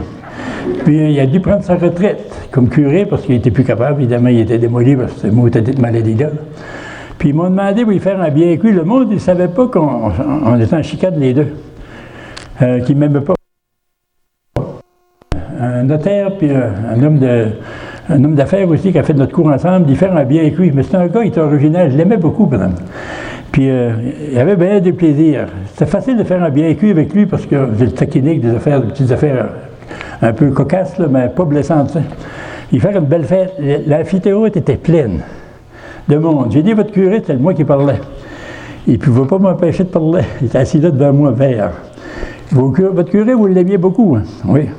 Puis il a dû prendre sa retraite comme curé parce qu'il n'était plus capable. Évidemment, il était démoli parce que c'est une cette maladie-là. Puis ils m'ont demandé de lui faire un bien cuit. Le monde, il ne savait pas qu'on était en chicane les deux. Qu'il ne m'aimait pas. Un notaire, puis un homme d'affaires aussi qui a fait notre cours ensemble, d'y faire un bien cuit. Mais c'est un gars, il était original. Je l'aimais beaucoup, madame. Puis il avait bien du plaisir. C'était facile de faire un bien cuit avec lui parce que j'ai le taquinique, des petites affaires un peu cocasses, là, mais pas blessantes. T'sais. Il fait une belle fête. L'amphithéâtre était pleine de monde. J'ai dit, votre curé, c'était moi qui parlais. Il ne pouvait pas m'empêcher de parler. Il était assis là devant moi, vert. Votre curé, vous l'aimiez beaucoup, hein? Oui.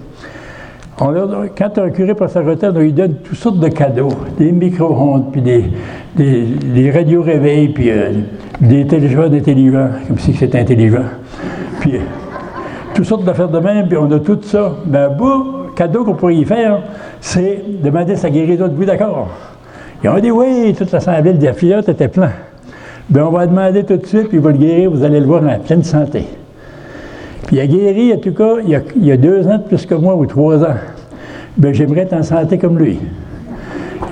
Quand un curé prend sa retraite, on lui donne toutes sortes de cadeaux. Des micro-ondes, puis des radios-réveils, puis des téléphones intelligents, comme si c'était intelligent. Puis toutes sortes d'affaires de même, puis on a tout ça. Mais un beau cadeau qu'on pourrait y faire, c'est demander sa guérison de vous, d'accord? Ils ont dit oui, toute l'assemblée de l'amphithéâtre était plein. Bien, on va demander tout de suite, puis il va le guérir, vous allez le voir en pleine santé. Puis il a guéri, en tout cas, il y a 2 ans de plus que moi, ou 3 ans. Bien, j'aimerais être en santé comme lui.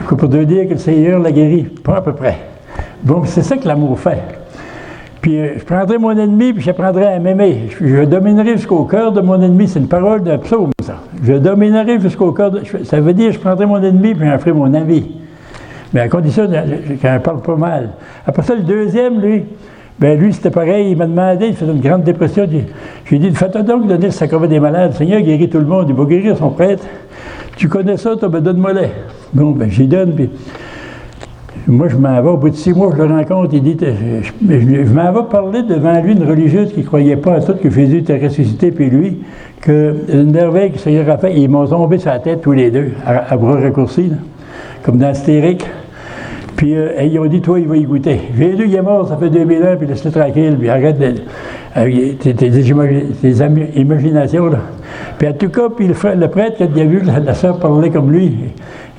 Pour te dire que le Seigneur l'a guéri, pas à peu près. Bon, c'est ça que l'amour fait. Puis je prendrai mon ennemi, puis j'apprendrai à m'aimer. Je dominerai jusqu'au cœur de mon ennemi. C'est une parole d'un psaume, ça. Je dominerai jusqu'au cœur de... Ça veut dire, je prendrai mon ennemi, puis j'en ferai mon ami. Mais à condition qu'elle parle pas mal. Après ça, le deuxième, lui, bien lui, c'était pareil. Il m'a demandé, il faisait une grande dépression. J'ai dit, fais-toi donc donner le sacrement des malades. Le Seigneur guérit tout le monde. Il va guérir son prêtre. Tu connais ça, toi, ben donne-moi-les. Bon, ben j'y donne, puis... Moi, je m'en vais, au bout de 6 mois, je le rencontre, il dit, je m'en vais parler devant lui, une religieuse qui ne croyait pas à tout que Jésus était ressuscité, puis lui, qu'une merveille que le Seigneur a fait, ils m'ont tombé sur la tête tous les deux, à bras raccourcis, là, comme dans Astérix. Puis ils ont dit, toi, il va y goûter. Jésus, il est mort, ça fait 2000 ans, puis laisse-le tranquille, puis arrête tes imaginations, là. Puis en tout cas, puis le prêtre, quand il a vu la sœur parler comme lui,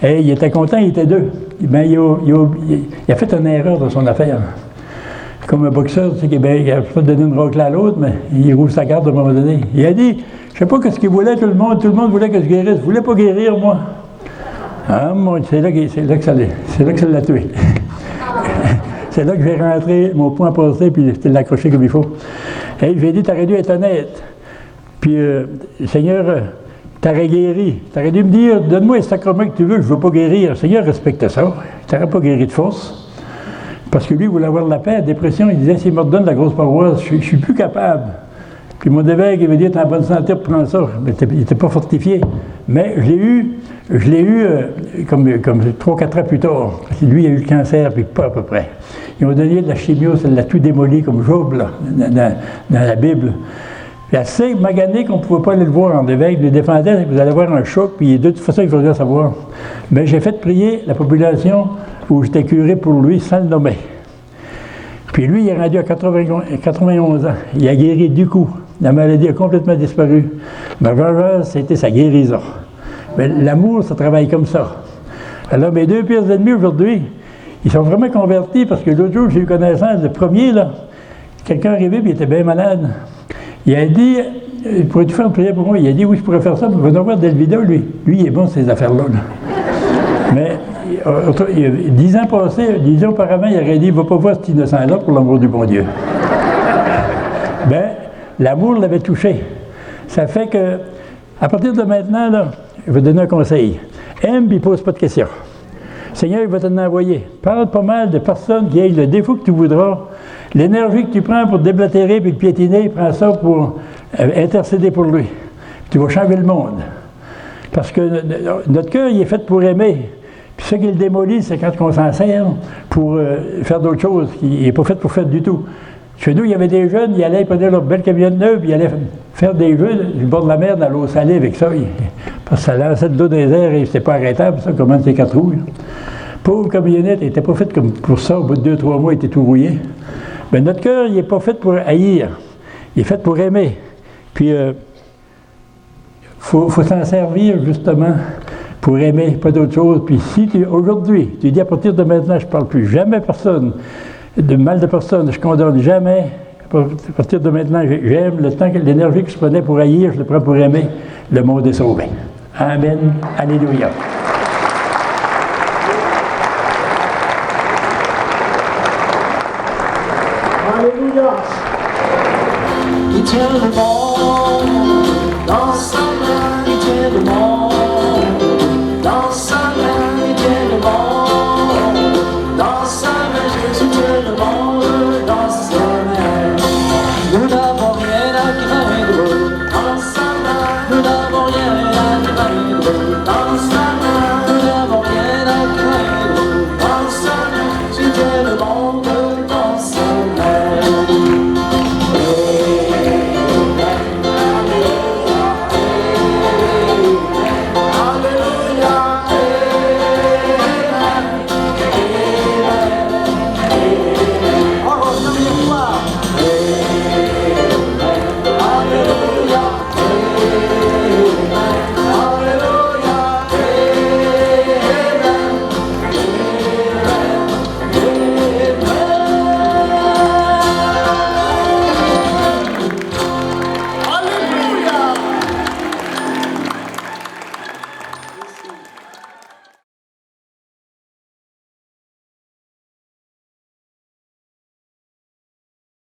il était content, il était deux. Ben, il a fait une erreur dans son affaire. Comme un boxeur, tu sais, il n'a pas donné une raclée à l'autre, mais il roule sa garde à un moment donné. Il a dit, je ne sais pas ce qu'il voulait, tout le monde voulait que je guérisse. Je ne voulais pas guérir, moi. Ah, c'est là que ça l'a tué. C'est là que j'ai rentré mon point passé, puis je l'ai accroché comme il faut. Hey, j'ai dit, t'aurais dû être honnête. Puis, le Seigneur, t'aurais guéri. T'aurais dû me dire, donne-moi un sacrement que tu veux, je ne veux pas guérir. Le Seigneur respectait ça. Il t'aurait pas guéri de force. Parce que lui, il voulait avoir de la paix, la dépression. Il disait, s'il me redonne la grosse paroisse, je ne suis plus capable. Puis mon évêque, il m'a dit, t'es en bonne santé pour prendre ça. Mais il n'était pas fortifié. Mais je l'ai eu comme 3-4 ans plus tard. Parce que lui, il a eu le cancer, puis pas à peu près. Ils m'ont donné de la chimio, ça l'a tout démoli comme Job, là, dans la Bible. Puis assez magané qu'on ne pouvait pas aller le voir en évêque. Il le défendait, vous allez avoir un choc, puis de toute façon, il faudrait savoir. Mais j'ai fait prier la population où j'étais curé pour lui sans le nommer. Puis lui, il est rendu à 91 ans. Il a guéri du coup. La maladie a complètement disparu. Ma vengeance, c'était sa guérison. Mais l'amour, ça travaille comme ça. Alors, mes 2 pires ennemis aujourd'hui, ils sont vraiment convertis parce que l'autre jour, j'ai eu connaissance, le premier, là, quelqu'un est arrivé et il était bien malade. Il a dit, pourrais-tu faire une prière pour moi? Il a dit, oui, je pourrais faire ça, mais venons voir Delvida, lui. Lui, il est bon, ces affaires-là. Là. Mais, 10 ans passés, 10 ans auparavant, il aurait dit, va pas voir cet innocent-là pour l'amour du bon Dieu. Ben, l'amour l'avait touché. Ça fait que, à partir de maintenant, là, je vais te donner un conseil. Aime puis pose pas de questions. Le Seigneur, il va te envoyer. Parle pas mal de personnes qui aient le défaut que tu voudras. L'énergie que tu prends pour déblatérer puis le piétiner, prends ça pour intercéder pour lui. Tu vas changer le monde. Parce que notre cœur, il est fait pour aimer. Puis ce qui le démolit, c'est quand on s'en sert pour faire d'autres choses. Il n'est pas fait pour faire du tout. Chez nous, il y avait des jeunes, ils allaient prendre leur belle camionnette neuve, ils allaient faire des jeux du bord de la mer dans l'eau salée avec ça. Parce que ça lançait de l'eau dans les airs et c'était pas arrêtable, ça, comme ces 4 roues. Pauvre camionnette, elle n'était pas faite comme pour ça. Au bout de 2-3 mois, elle était tout rouillé. Mais notre cœur, il n'est pas fait pour haïr. Il est fait pour aimer. Puis, faut s'en servir, justement, pour aimer, pas d'autre chose. Puis si aujourd'hui, tu dis à partir de maintenant, je ne parle plus jamais personne, de mal de personne, je ne condamne jamais. À partir de maintenant, j'aime le temps, l'énergie que je prenais pour haïr, je le prends pour aimer. Le monde est sauvé. Amen. Alléluia. Alléluia. Il tient le monde dans sa main, il tient le monde.